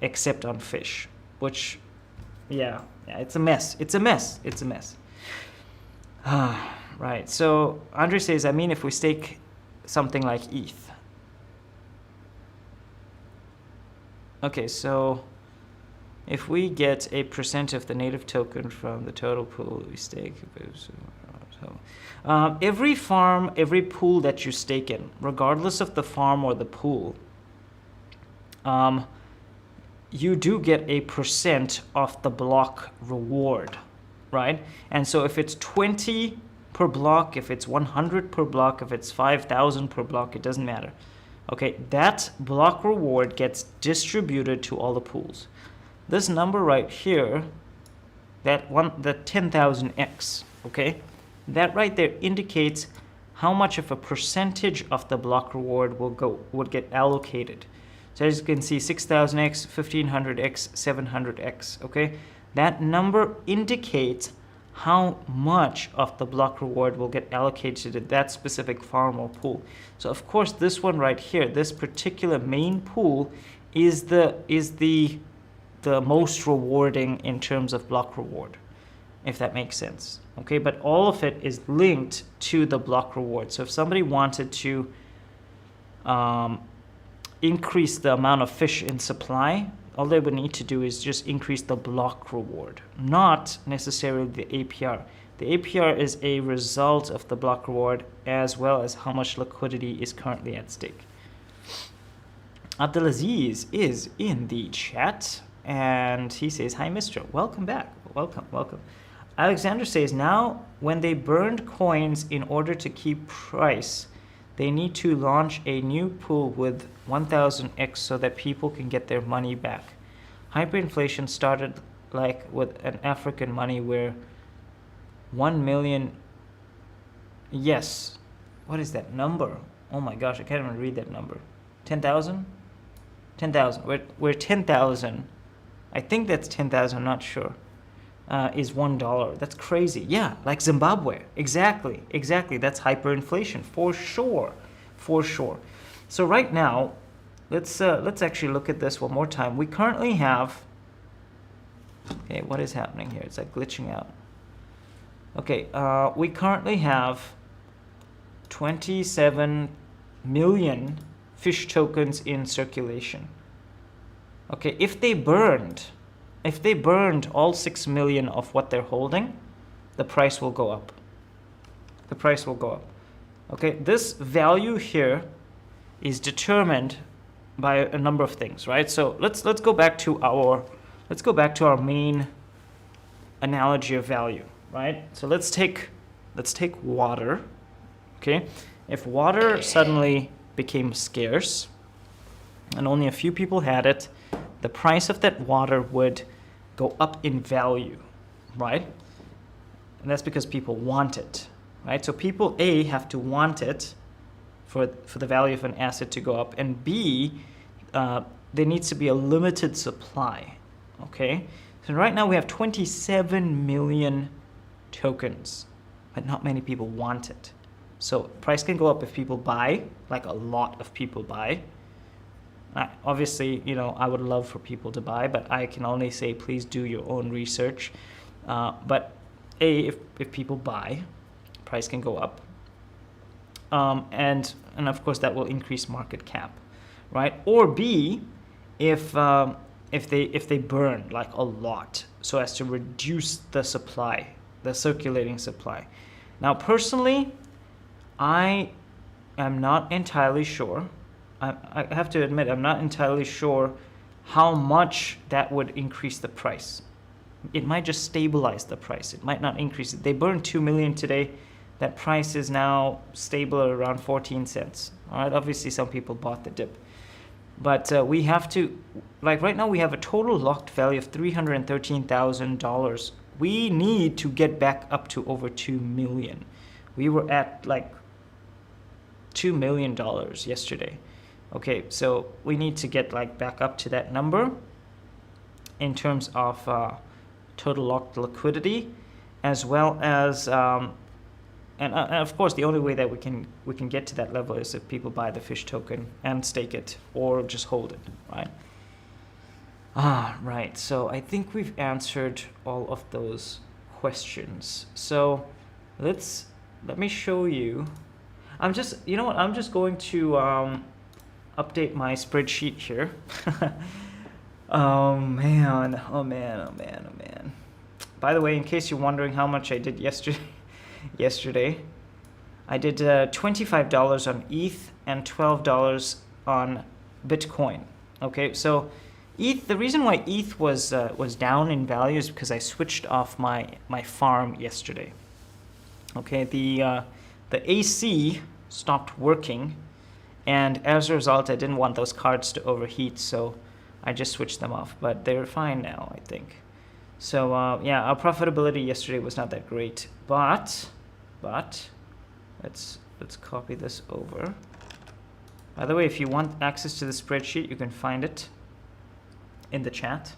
except on Fish, which, yeah, it's a mess. It's a mess. Right, so Andre says, I mean, if we stake something like ETH. Okay, so if we get a % of the native token from the total pool we stake, every farm, every pool that you stake in, regardless of the farm or the pool, you do get a % of the block reward, right? And so if it's 20 per block, if it's 100 per block, if it's 5,000 per block, it doesn't matter. Okay, that block reward gets distributed to all the pools. This number right here, the 10,000x, okay, that right there indicates how much of a percentage of the block reward would get allocated. So as you can see, 6,000x, 1,500x, 700x, okay? That number indicates how much of the block reward will get allocated to that specific farm or pool. So of course, this one right here, this particular main pool is the most rewarding in terms of block reward, if that makes sense. Okay, but all of it is linked to the block reward. So if somebody wanted to increase the amount of fish in supply, all they would need to do is just increase the block reward, not necessarily the APR. The APR is a result of the block reward as well as how much liquidity is currently at stake. Abdelaziz is in the chat and he says, hi, Mr. Welcome back. Welcome. Alexander says, now when they burned coins in order to keep price, they need to launch a new pool with 1000x so that people can get their money back. Hyperinflation started like with an African money where 1 million, yes, what is that number? Oh my gosh, I can't even read that number. 10,000? 10,000, we're 10,000, I think that's 10,000, I'm not sure, is $1. That's crazy. Yeah, like Zimbabwe. Exactly. That's hyperinflation for sure. So right now, let's actually look at this one more time. We currently have, okay, what is happening here? It's like glitching out. Okay, we currently have 27 million fish tokens in circulation. Okay, if they burned all 6 million of what they're holding, the price will go up. Okay, this value here is determined by a number of things, right? So let's go back to our main analogy of value, right? So let's take water, okay? If water suddenly became scarce and only a few people had it, the price of that water would go up in value, right? And that's because people want it, right? So people, A, have to want it for the value of an asset to go up, and B, there needs to be a limited supply, okay? So right now we have 27 million tokens, but not many people want it. So price can go up if people buy, like a lot of people buy. Obviously, you know, I would love for people to buy, but I can only say please do your own research. But A, if people buy, price can go up. And of course that will increase market cap, right? Or B, if they burn like a lot so as to reduce the supply, the circulating supply. Now personally, I am not entirely sure. I have to admit, I'm not entirely sure how much that would increase the price. It might just stabilize the price. It might not increase it. They burned 2 million today. That price is now stable at around 14 cents. All right, obviously some people bought the dip. But we have to, like right now we have a total locked value of $313,000. We need to get back up to over 2 million. We were at like $2 million yesterday. Okay, so we need to get like back up to that number in terms of total locked liquidity, as well as and of course the only way that we can get to that level is if people buy the Fish token and stake it or just hold it, right? Right, so I think we've answered all of those questions. So let me show you. I'm just, you know what, I'm just going to update my spreadsheet here. Oh man. By the way, in case you're wondering how much I did yesterday, I did $25 on ETH and $12 on Bitcoin. Okay, so ETH, the reason why ETH was down in value is because I switched off my farm yesterday. Okay, the AC stopped working, and as a result I didn't want those cards to overheat, so I just switched them off, but they're fine now, I think. So yeah, our profitability yesterday was not that great, but let's copy this over. By the way, if you want access to the spreadsheet, you can find it in the chat.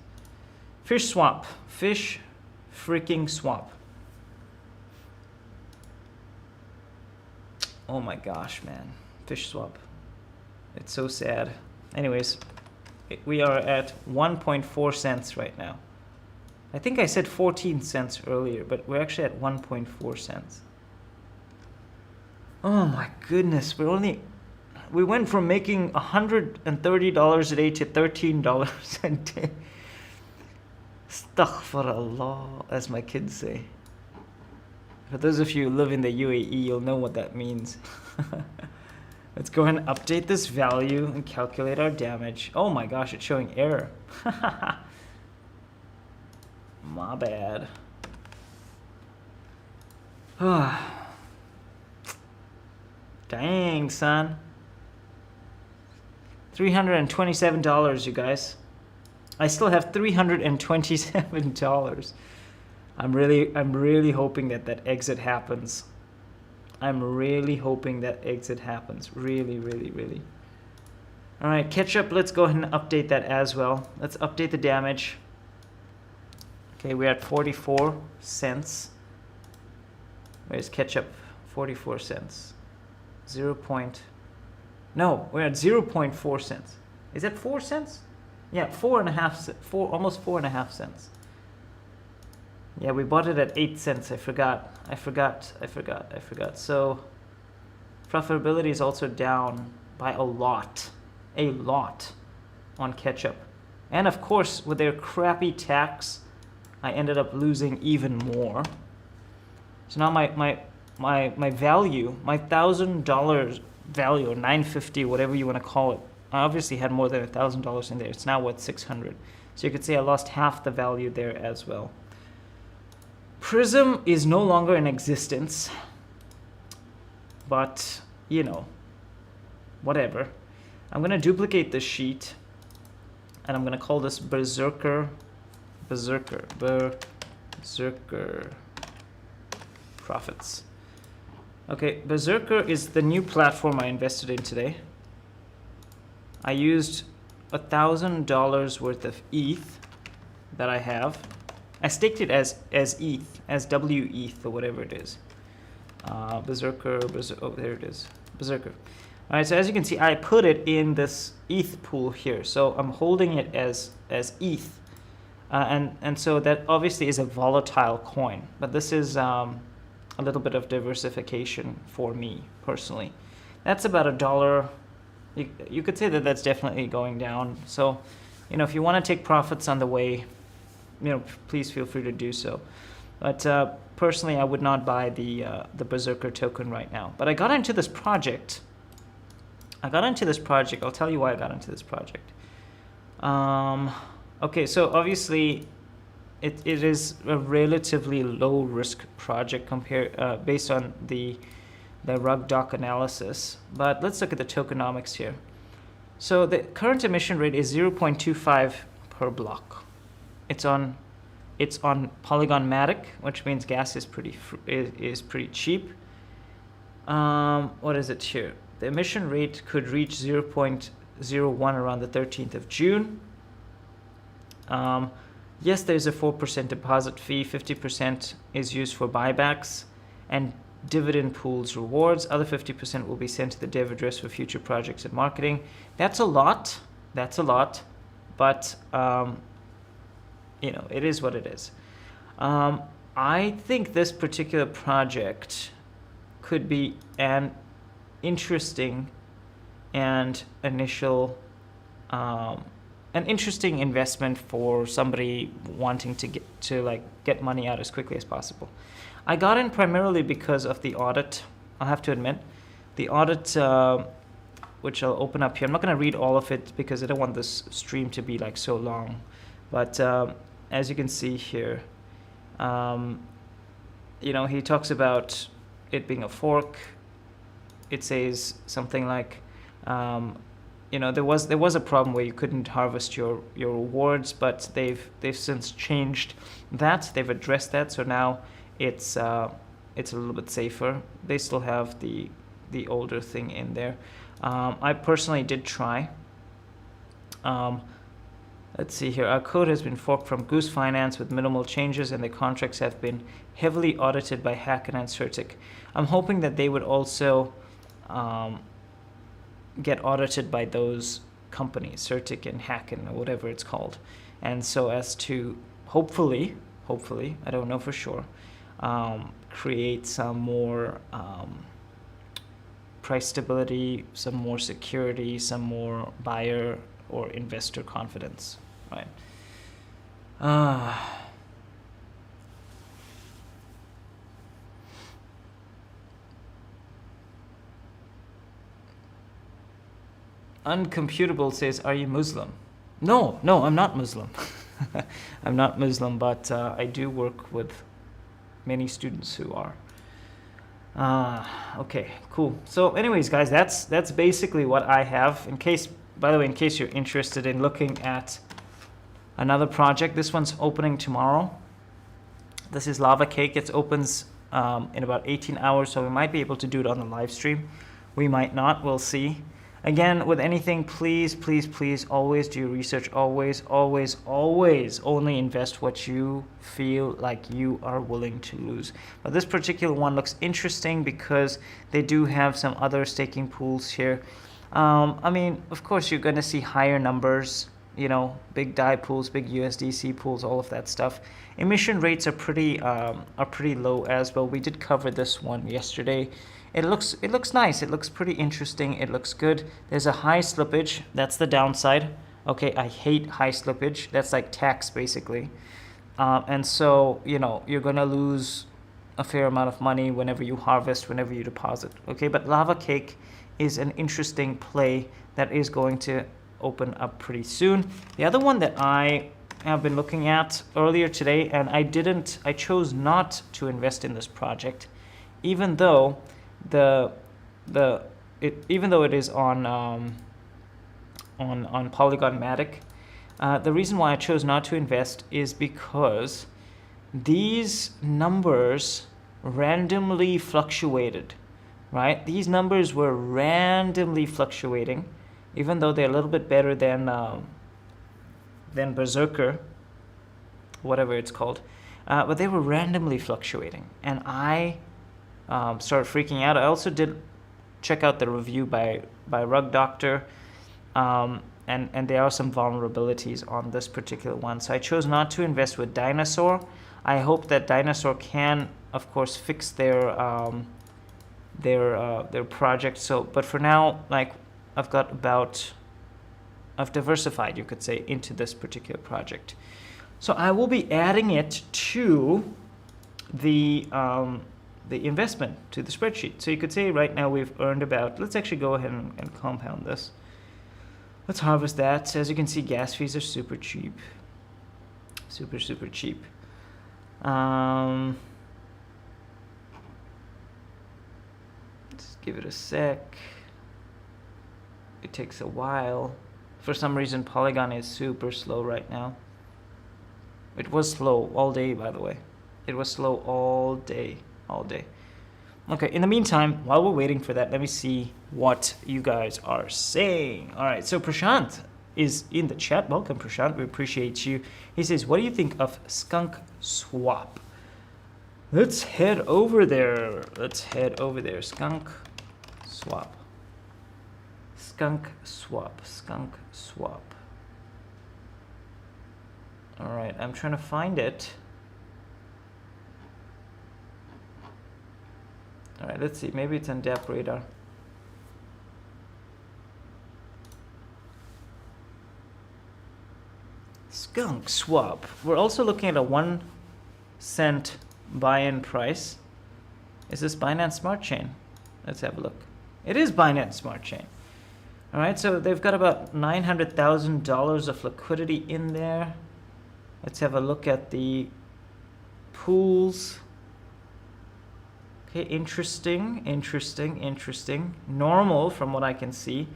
Fishswap, fish freaking swap. Oh my gosh, man. Fishswap. It's so sad. Anyways, we are at 1.4 cents right now. I think I said 14 cents earlier, but we're actually at 1.4 cents. Oh my goodness, we went from making $130 a day to $13 a day. Astaghfirullah, as my kids say. For those of you who live in the UAE, you'll know what that means. Let's go ahead and update this value and calculate our damage. Oh my gosh, it's showing error. My bad. Dang, son. $327, you guys. I still have $327. I'm really hoping that exit happens. I'm really hoping that exit happens. Really. All right, Ketchup, let's go ahead and update that as well. Let's update the damage. Okay, we're at 44 cents. Where's Ketchup? 44 cents. No, we're at 0.4 cents. Is that 4 cents? Yeah, almost 4.5 cents. Yeah, we bought it at 8 cents. I forgot. So profitability is also down by a lot on Ketchup. And of course, with their crappy tax, I ended up losing even more. So now my value, my $1,000 value, or $950, whatever you want to call it, I obviously had more than $1,000 in there. It's now worth 600. So you could say I lost half the value there as well. Prism is no longer in existence, but you know, whatever. I'm going to duplicate this sheet, and I'm going to call this Berserker profits. Okay, Berserker is the new platform I invested in today. I used $1,000 worth of ETH that I have. I staked it as ETH, as WETH or whatever it is. Berserker, oh, there it is, Berserker. All right, so as you can see, I put it in this ETH pool here. So I'm holding it as ETH. And so that obviously is a volatile coin, but this is a little bit of diversification for me personally. That's about $1. You could say that that's definitely going down. So, you know, if you want to take profits on the way, you know, please feel free to do so. But personally, I would not buy the Berserker token right now. But I got into this project. I'll tell you why I got into this project. Okay, so obviously, it is a relatively low risk project based on the rug doc analysis. But let's look at the tokenomics here. So the current emission rate is 0.25 per block. It's on Polygon Matic, which means gas is pretty cheap. What is it here? The emission rate could reach 0.01 around the 13th of June. Yes, there's a 4% deposit fee. 50% is used for buybacks and dividend pools rewards. Other 50% will be sent to the dev address for future projects and marketing. That's a lot. But you know, it is what it is. I think this particular project could be an interesting and initial an interesting investment for somebody wanting to get money out as quickly as possible. I got in primarily because of the audit. I'll have to admit, the audit, which I'll open up here. I'm not going to read all of it because I don't want this stream to be like so long. But as you can see here, you know, he talks about it being a fork. It says something like, you know, there was a problem where you couldn't harvest your rewards, but they've since changed that. They've addressed that, so now it's a little bit safer. They still have the older thing in there. I personally did try. Let's see here. Our code has been forked from Goose Finance with minimal changes, and the contracts have been heavily audited by Hacken and Certic. I'm hoping that they would also get audited by those companies, Certic and Hacken, or whatever it's called. And so as to hopefully, I don't know for sure, create some more price stability, some more security, some more buyer or investor confidence, right? Uncomputable says, are you Muslim? No, I'm not Muslim. I'm not Muslim, but I do work with many students who are. Okay, cool. So anyways, guys, that's basically what I have. By the way, in case you're interested in looking at another project, this one's opening tomorrow. This is Lava Cake. It opens in about 18 hours, so we might be able to do it on the live stream. We might not, we'll see. Again, with anything, please always do your research. Always only invest what you feel like you are willing to lose. But this particular one looks interesting because they do have some other staking pools here. I mean, of course, you're going to see higher numbers, you know, big DAI pools, big USDC pools, all of that stuff. Emission rates are pretty low as well. We did cover this one yesterday. It looks nice. It looks pretty interesting. It looks good. There's a high slippage. That's the downside. Okay, I hate high slippage. That's like tax basically. And so, you know, you're gonna lose a fair amount of money whenever you harvest, whenever you deposit. Okay, but Lava Cake is an interesting play that is going to open up pretty soon. The other one that I have been looking at earlier today, and I chose not to invest in this project, even though the even though it is on Polygon Matic, the reason why I chose not to invest is because these numbers randomly fluctuated, right? These numbers were randomly fluctuating, even though they're a little bit better than Berserker, whatever it's called, but they were randomly fluctuating, and I started freaking out. I also did check out the review by Rug Doctor, and there are some vulnerabilities on this particular one. So I chose not to invest with Dinosaur. I hope that Dinosaur can, of course, fix their project. So, but for now, like, I've diversified, you could say, into this particular project. So I will be adding it to the investment, to the spreadsheet. So you could say right now we've earned about, let's actually go ahead and compound this. Let's harvest that. As you can see, gas fees are super cheap. Super, super cheap. Let's give it a sec. It takes a while. For some reason, Polygon is super slow right now. It was slow all day, by the way. It was slow all day. Okay, in the meantime, while we're waiting for that, let me see what you guys are saying. All right, so Prashant is in the chat. Welcome, Prashant. We appreciate you. He says, what do you think of Skunk Swap? Let's head over there. Skunk Swap. All right, I'm trying to find it. All right, let's see. Maybe it's on Dap Radar. Skunk Swap. We're also looking at a 1 cent buy-in price. Is this Binance Smart Chain? Let's have a look. It is Binance Smart Chain. All right, so they've got about $900,000 of liquidity in there. Let's have a look at the pools. Okay, interesting. Normal from what I can see.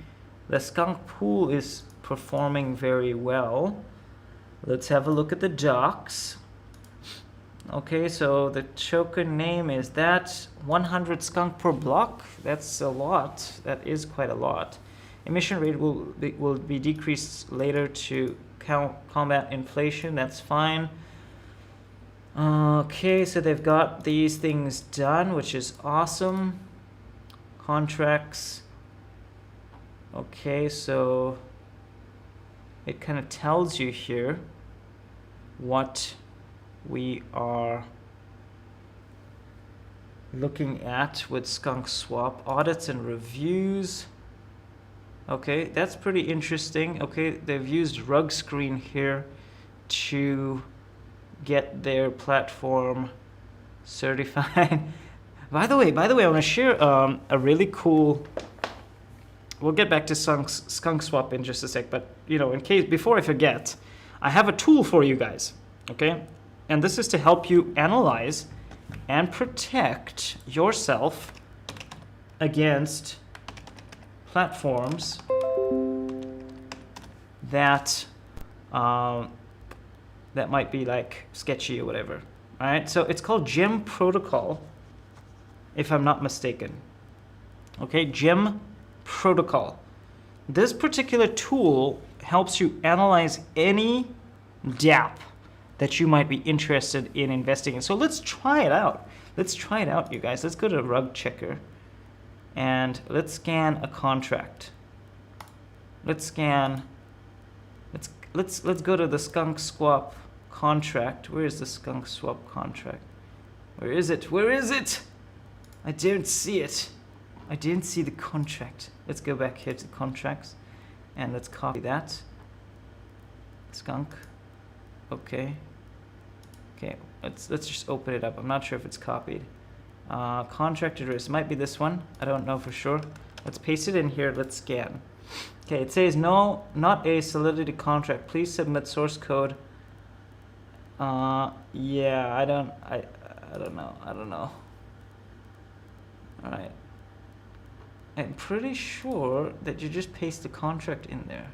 The Skunk pool is performing very well. Let's have a look at the docs. Okay, so the token name is that 100 skunk per block. That's a lot. That is quite a lot. Emission rate will be decreased later to combat inflation. That's fine. Okay, so they've got these things done, which is awesome. Contracts. Okay, so it kind of tells you here what we are looking at with Skunk Swap. Audits and reviews. Okay, that's pretty interesting. Okay, they've used Rug Screen here to get their platform certified. By the way, I want to share a really cool. We'll get back to Skunk Swap in just a sec, but in case before I forget, I have a tool for you guys. Okay, and this is to help you analyze and protect yourself against platforms that that might be like sketchy or whatever. All right, so it's called Gem Protocol, if I'm not mistaken. Okay, Gem Protocol. This particular tool helps you analyze any dApp that you might be interested in investing in. So let's try it out. You guys. Let's go to Rug Checker and let's scan a contract. Let's go to the Skunk Swap contract. Where is the Skunk Swap contract? Where is it? I don't see it. I didn't see the contract. Let's go back here to contracts and let's copy that. Skunk. Okay, let's just open it up. I'm not sure if it's copied. Contract address might be this one. I don't know for sure. Let's paste it in here. Let's scan. Okay, it says no, not a Solidity contract. Please submit source code. Yeah, I don't know. All right. I'm pretty sure that you just paste the contract in there.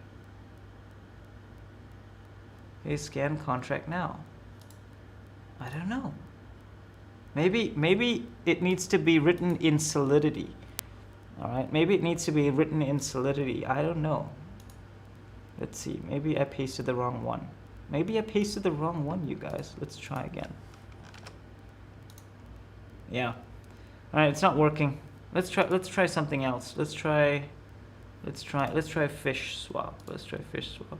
Okay, scan contract now. I don't know. Maybe it needs to be written in Solidity. All right, maybe it needs to be written in Solidity. I don't know. Let's see, maybe I pasted the wrong one. Maybe I pasted the wrong one, you guys. Let's try again. Yeah. All right, it's not working. Let's try something else. Let's try Fishswap. Let's try Fishswap.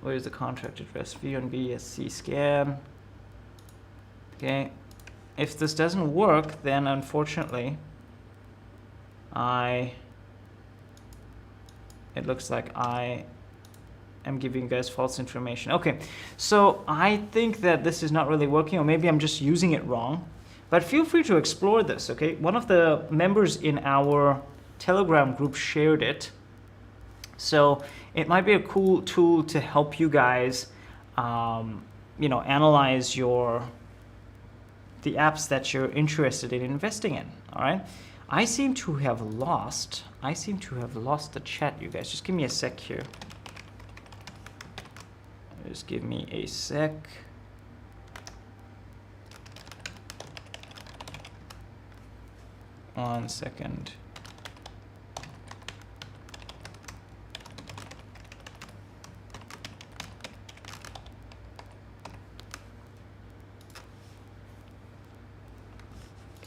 Where's the contract address? V1BSC scan. Okay. If this doesn't work, then unfortunately, it looks like I am giving you guys false information. Okay, so I think that this is not really working, or maybe I'm just using it wrong. But feel free to explore this, okay? One of the members in our Telegram group shared it. So it might be a cool tool to help you guys, analyze the apps that you're interested in investing in, all right? I seem to have lost the chat, you guys. Just give me a sec here. Just give me a sec. One second.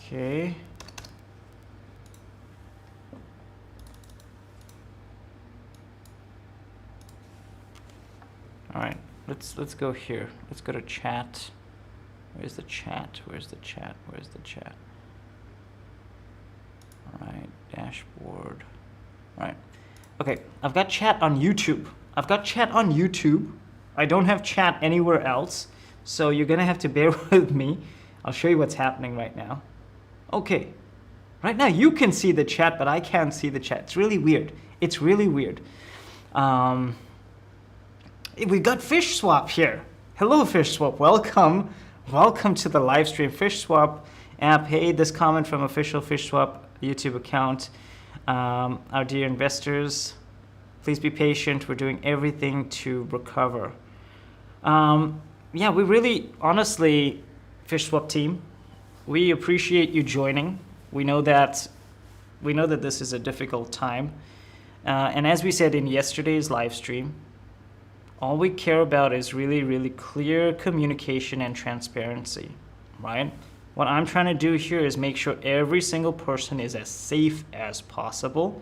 Okay. All right, let's go here. Let's go to chat. Where's the chat? Where's the chat? Where's the chat? All right, dashboard. All right. Okay, I've got chat on YouTube. I don't have chat anywhere else, so you're gonna have to bear with me. I'll show you what's happening right now. Okay, right now you can see the chat, but I can't see the chat. It's really weird. We got Fishswap here. Hello, Fishswap. Welcome to the live stream. Fishswap app. Hey, this comment from official Fishswap YouTube account. Our dear investors, please be patient. We're doing everything to recover. Yeah, we really, honestly, Fishswap team, we appreciate you joining. We know that this is a difficult time. And as we said in yesterday's live stream, all we care about is really, really clear communication and transparency, right? What I'm trying to do here is make sure every single person is as safe as possible.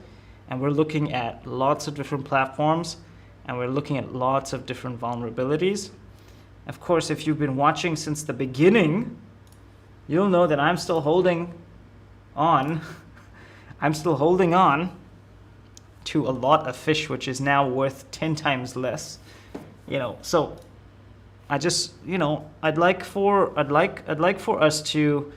And we're looking at lots of different platforms, and we're looking at lots of different vulnerabilities. Of course, if you've been watching since the beginning, you'll know that I'm still holding on. I'm still holding on to a lot of fish, which is now worth 10 times less. So I just, I'd like for us to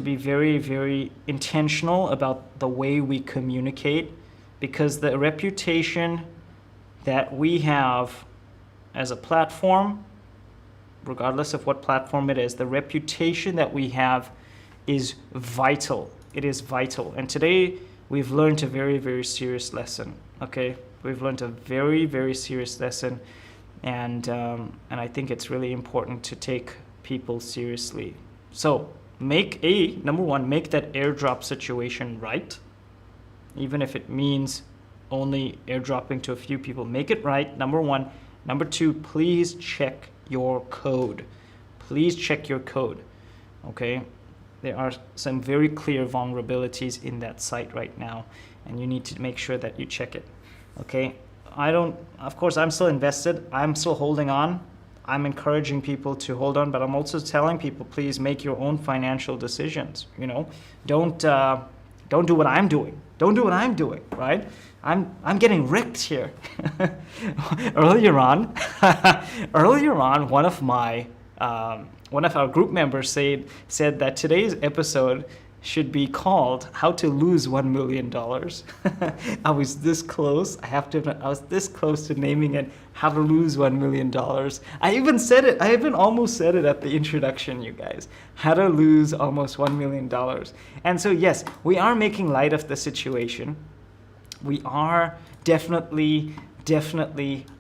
be very, very intentional about the way we communicate, because the reputation that we have as a platform, regardless of what platform it is, the reputation that we have is vital. It is vital. And today we've learned a very, very serious lesson. Okay, we've learned a very, very serious lesson, and I think it's really important to take people seriously. So number one, make that airdrop situation right, even if it means only airdropping to a few people. Make it right, number one. Number two, please check your code. Please check your code, okay? There are some very clear vulnerabilities in that site right now, and you need to make sure that you check it, okay? Of course, I'm still invested. I'm still holding on. I'm encouraging people to hold on, but I'm also telling people, please make your own financial decisions, Don't do what I'm doing. Don't do what I'm doing, right? I'm getting wrecked here. Earlier on, one of our group members said that today's episode should be called How to Lose $1 Million. I was this close. I have to admit, I was this close to naming it How to Lose $1 Million. I even said it. I even almost said it at the introduction, you guys. How to lose almost $1 million. And so, yes, we are making light of the situation. We are definitely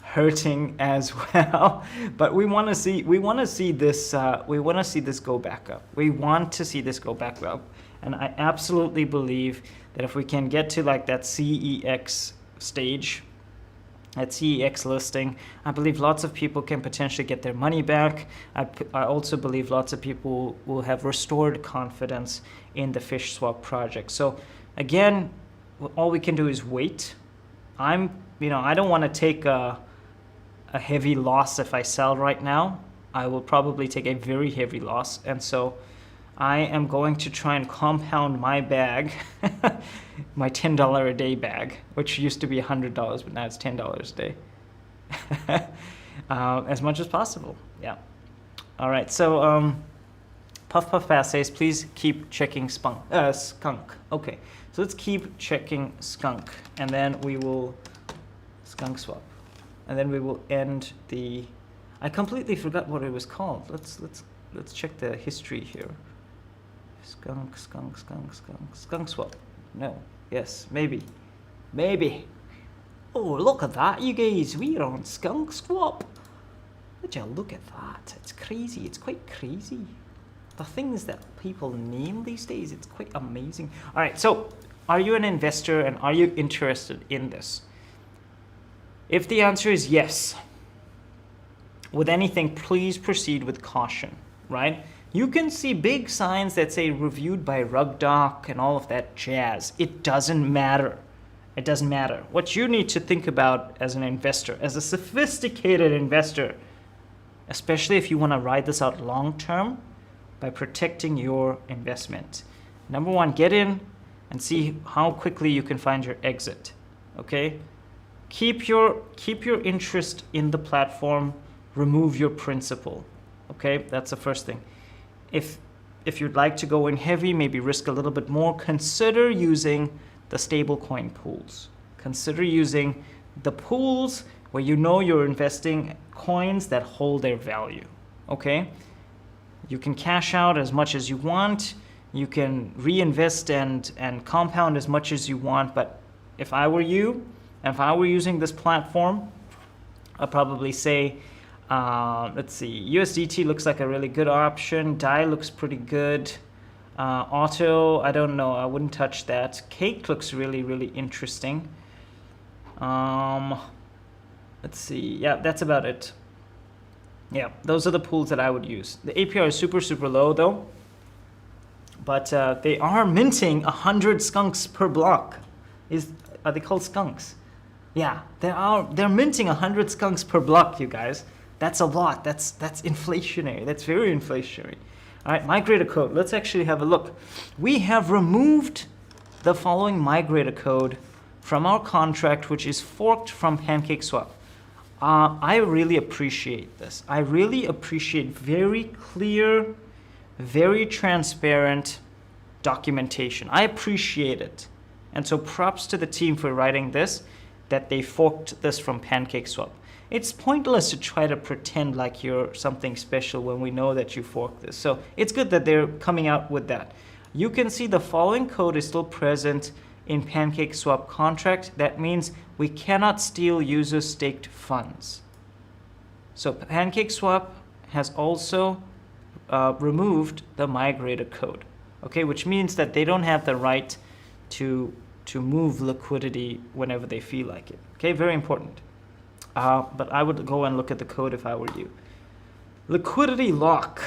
hurting as well, but we want to see this go back up. We want to see this go back up, and I absolutely believe that if we can get to like that CEX stage, that CEX listing, I believe lots of people can potentially get their money back. I also believe lots of people will have restored confidence in the Fishswap project. So again, all we can do is wait. I don't want to take a heavy loss if I sell right now. I will probably take a very heavy loss, and so I am going to try and compound my bag, my $10 a day bag, which used to be $100, but now it's $10 a day, as much as possible. Yeah. All right. So Puff Puff Pass says, please keep checking skunk. Okay. So let's keep checking skunk, and then we will skunk swap, and then we will end the. I completely forgot what it was called. Let's check the history here. Skunk swap. No. Yes. Maybe. Oh, look at that, you guys. We're on skunk swap. Would you look at that? It's crazy. It's quite crazy. The things that people name these days, it's quite amazing. All right, so are you an investor and are you interested in this? If the answer is yes, with anything, please proceed with caution, right? You can see big signs that say reviewed by RugDoc and all of that jazz. It doesn't matter. It doesn't matter. What you need to think about as an investor, as a sophisticated investor, especially if you want to ride this out long term, by protecting your investment. Number one, get in and see how quickly you can find your exit. Okay? Keep your interest in the platform, remove your principal. Okay? That's the first thing. If you'd like to go in heavy, maybe risk a little bit more, consider using the stablecoin pools. Consider using the pools where you know you're investing coins that hold their value. Okay? You can cash out as much as you want. You can reinvest and compound as much as you want. But if I were you, and if I were using this platform, I'd probably say, let's see, USDT looks like a really good option. DAI looks pretty good. Auto, I don't know. I wouldn't touch that. Cake looks really interesting. Let's see. Yeah, that's about it. Yeah, those are the pools that I would use. The APR is super low though, but they are minting 100 skunks per block. Are they called skunks? Yeah, they're minting 100 skunks per block, you guys. That's a lot. That's inflationary. That's very inflationary. All right, migrator code. Let's actually have a look. We have removed the following migrator code from our contract, which is forked from PancakeSwap. I really appreciate this. I really appreciate very clear, very transparent documentation. I appreciate it. And so props to the team for writing this, that they forked this from PancakeSwap. It's pointless to try to pretend like you're something special when we know that you forked this. So it's good that they're coming out with that. You can see the following code is still present in PancakeSwap contract. That means we cannot steal user staked funds. So PancakeSwap has also removed the migrator code, okay, which means that they don't have the right to move liquidity whenever they feel like it. Okay, very important. But I would go and look at the code if I were you. Liquidity lock.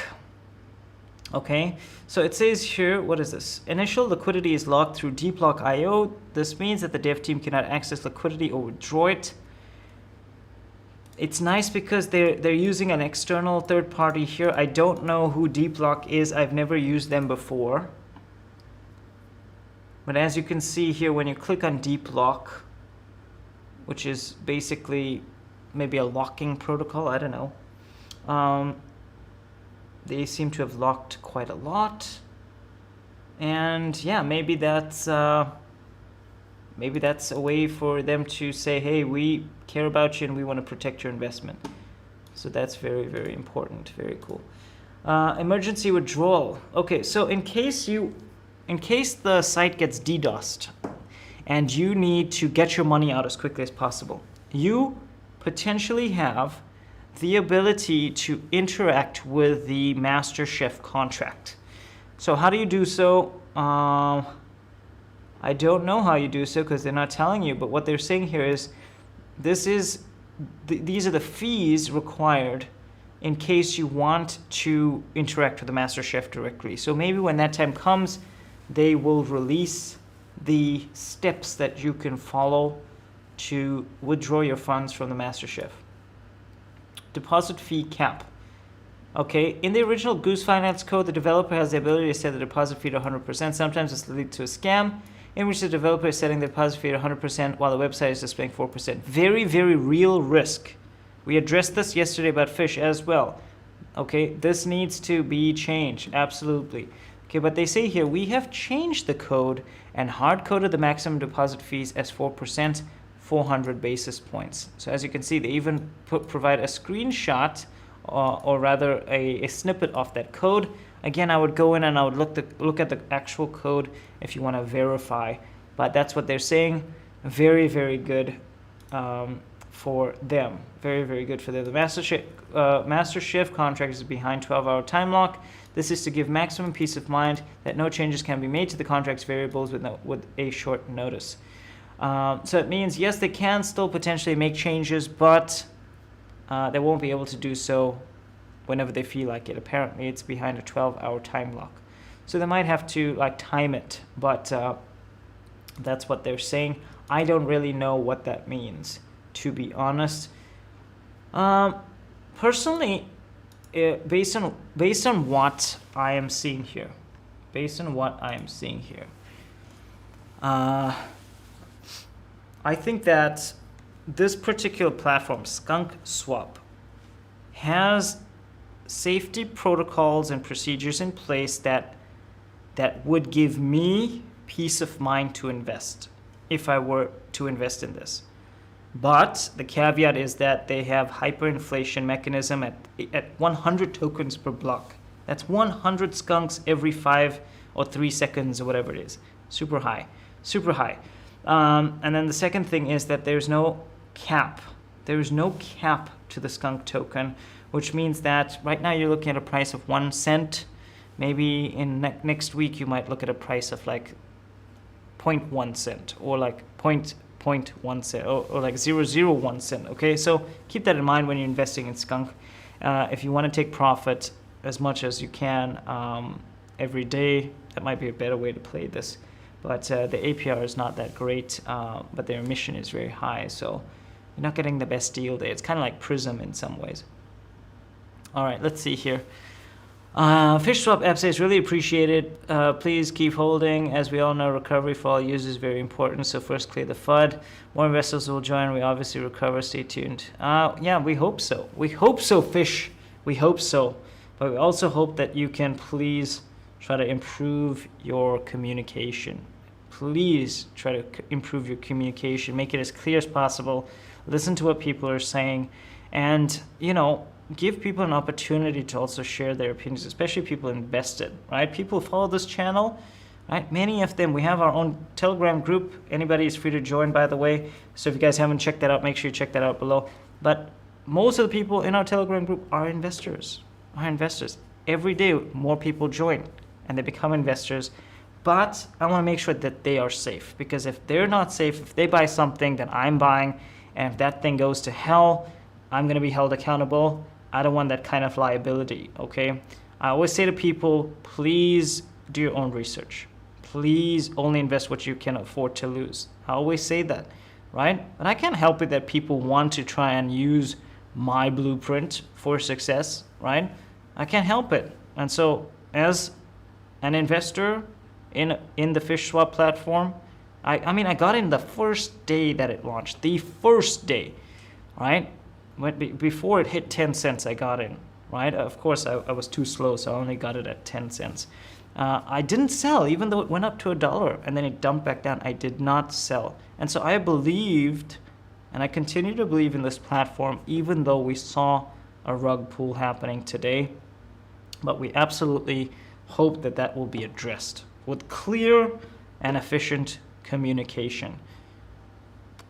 Okay, so it says here, what is this? Initial liquidity is locked through deeplock.io. This means that the dev team cannot access liquidity or withdraw it. It's nice because they're using an external third party here. I don't know who Deeplock is. I've never used them before. But as you can see here, when you click on Deeplock, which is basically maybe a locking protocol, I don't know. They seem to have locked quite a lot. And yeah, maybe that's a way for them to say, hey, we care about you and we want to protect your investment. So that's very, very important. Very cool. Emergency withdrawal. Okay, so in case the site gets DDoSed and you need to get your money out as quickly as possible, you potentially have the ability to interact with the master chef contract. So how do you do so? I don't know how you do so because they're not telling you, but what they're saying here is these are the fees required in case you want to interact with the master chef directly. So maybe when that time comes, they will release the steps that you can follow to withdraw your funds from the master chef. Deposit fee cap. Okay, in the original Goose Finance code, the developer has the ability to set the deposit fee to 100%. Sometimes this leads to a scam in which the developer is setting the deposit fee to 100% while the website is displaying 4%. Very, very real risk. We addressed this yesterday about Fish as well. Okay, this needs to be changed, absolutely. Okay, but they say here, we have changed the code and hard-coded the maximum deposit fees as 4%, 400 basis points. So as you can see, they even provide a screenshot or rather a snippet of that code. Again, I would go in and I would look at the actual code if you want to verify. But that's what they're saying. Very, very good for them. Very, very good for them. The master chef contract is behind 12-hour time lock. This is to give maximum peace of mind that no changes can be made to the contract's variables with a short notice. So it means, yes, they can still potentially make changes, but they won't be able to do so whenever they feel like it. Apparently, it's behind a 12-hour time lock. So they might have to time it, but that's what they're saying. I don't really know what that means, to be honest. Personally, based on what I am seeing here, I think that this particular platform, SkunkSwap, has safety protocols and procedures in place that would give me peace of mind to invest if I were to invest in this. But the caveat is that they have hyperinflation mechanism at 100 tokens per block. That's 100 skunks every 5 or 3 seconds or whatever it is. Super high. And then the second thing is that there's no cap. There is no cap to the skunk token, which means that right now you're looking at a price of 1 cent. Maybe in next week you might look at a price of 0.1 cent or 0.1 cent or 0.001 cent. Okay, so keep that in mind when you're investing in skunk. If you want to take profit as much as you can every day, that might be a better way to play this. But the APR is not that great, but their emission is very high, so you're not getting the best deal there. It's kind of like Prism in some ways. All right, let's see here. Fishswap app says, really appreciate it. Please keep holding. As we all know, recovery for all users is very important, so first clear the FUD. More investors will join. We obviously recover. Stay tuned. Yeah, we hope so. We hope so, Fish. We hope so. But we also hope that you can please try to improve your communication. Please try to improve your communication. Make it as clear as possible. Listen to what people are saying. And, give people an opportunity to also share their opinions, especially people invested, right? People who follow this channel, right? Many of them, we have our own Telegram group. Anybody is free to join, by the way. So if you guys haven't checked that out, make sure you check that out below. But most of the people in our Telegram group are investors. Every day, more people join and they become investors. But I want to make sure that they are safe, because if they're not safe, if they buy something that I'm buying, and if that thing goes to hell, I'm going to be held accountable. I don't want that kind of liability, okay? I always say to people, please do your own research. Please only invest what you can afford to lose. I always say that, right? But I can't help it that people want to try and use my blueprint for success, right? I can't help it. And so as an investor in the Fishswap platform, I got in the first day that it launched, the first day, right? Before it hit 10 cents, I got in, right? Of course, I was too slow, so I only got it at 10 cents. I didn't sell, even though it went up to $1 and then it dumped back down. I did not sell. And so I believed, and I continue to believe in this platform, even though we saw a rug pull happening today. But we absolutely hope that that will be addressed with clear and efficient communication.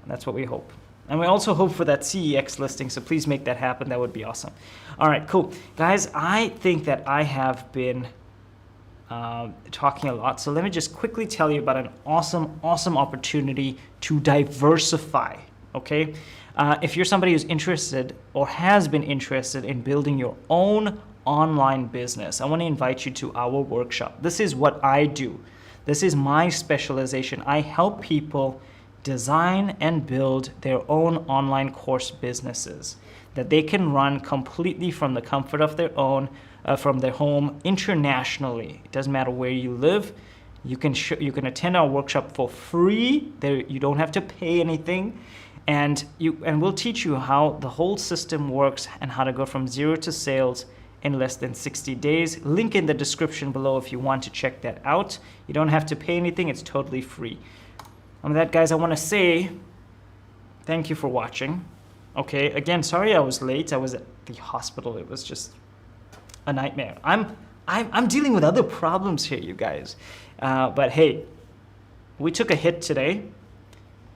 And that's what we hope. And we also hope for that CEX listing, so please make that happen. That would be awesome. All right, cool. Guys, I think that I have been talking a lot. So let me just quickly tell you about an awesome opportunity to diversify, okay? If you're somebody who's interested or has been interested in building your own online business, I want to invite you to our workshop. This is what I do. This is my specialization. I help people design and build their own online course businesses that they can run completely from the comfort of their own, from their home, internationally. It doesn't matter where you live. You can attend our workshop for free. You don't have to pay anything, and we'll teach you how the whole system works and how to go from zero to sales in less than 60 days. Link in the description below if you want to check that out. You don't have to pay anything. It's totally free. And with that, guys, I want to say thank you for watching. Okay, again, sorry I was late. I was at the hospital. It was just a nightmare. I'm dealing with other problems here, you guys. But hey, we took a hit today.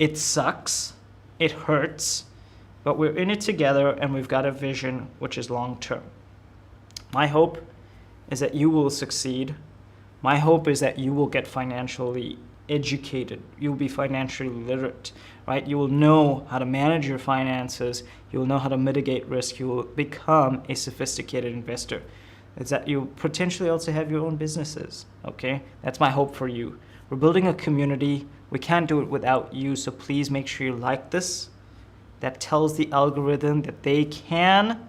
It sucks. It hurts. But we're in it together, and we've got a vision which is long term. My hope is that you will succeed. My hope is that you will get financially educated. You'll be financially literate, right? You will know how to manage your finances. You will know how to mitigate risk. You will become a sophisticated investor. It's that you potentially also have your own businesses, okay? That's my hope for you. We're building a community. We can't do it without you, so please make sure you like this. That tells the algorithm that they can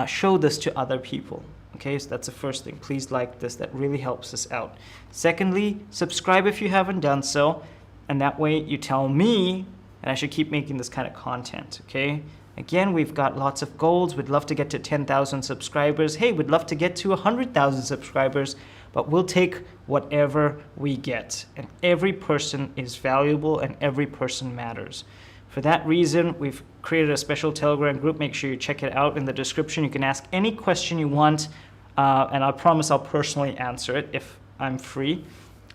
show this to other people. Okay, so that's the first thing. Please like this. That really helps us out. Secondly, subscribe if you haven't done so. And that way you tell me that I should keep making this kind of content. Okay, again, we've got lots of goals. We'd love to get to 10,000 subscribers. Hey, we'd love to get to 100,000 subscribers. But we'll take whatever we get. And every person is valuable and every person matters. For that reason, we've created a special Telegram group. Make sure you check it out in the description. You can ask any question you want, and I promise I'll personally answer it if I'm free.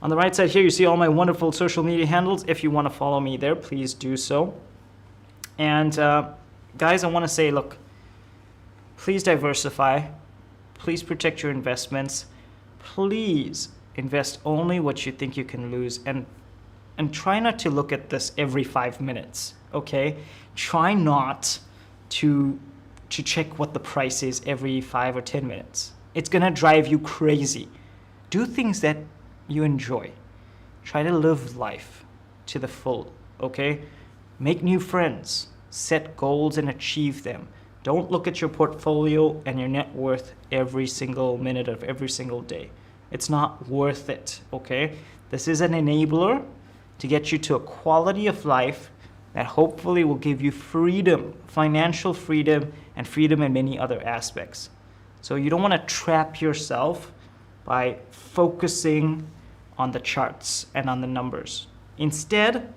On the right side here, you see all my wonderful social media handles. If you want to follow me there, please do so. And guys, I want to say, look, please diversify. Please protect your investments. Please invest only what you think you can lose, and try not to look at this every 5 minutes, okay? Try not to check what the price is every 5 or 10 minutes. It's gonna drive you crazy. Do things that you enjoy. Try to live life to the full, okay? Make new friends, set goals and achieve them. Don't look at your portfolio and your net worth every single minute of every single day. It's not worth it, okay? This is an enabler to get you to a quality of life that hopefully will give you freedom, financial freedom, and freedom in many other aspects. So you don't want to trap yourself by focusing on the charts and on the numbers. Instead,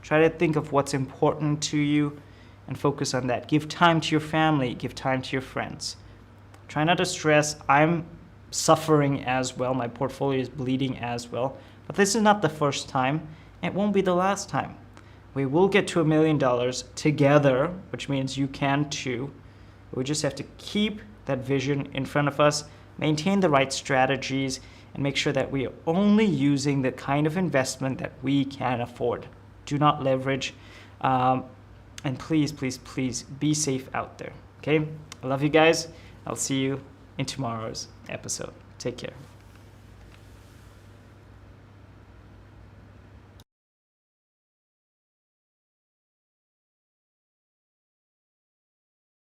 try to think of what's important to you and focus on that. Give time to your family, give time to your friends. Try not to stress. I'm suffering as well. My portfolio is bleeding as well. But this is not the first time. It won't be the last time. We will get to $1 million together, which means you can too. We just have to keep that vision in front of us, maintain the right strategies, and make sure that we are only using the kind of investment that we can afford. Do not leverage. And please, please, please be safe out there. Okay? I love you guys. I'll see you in tomorrow's episode. Take care.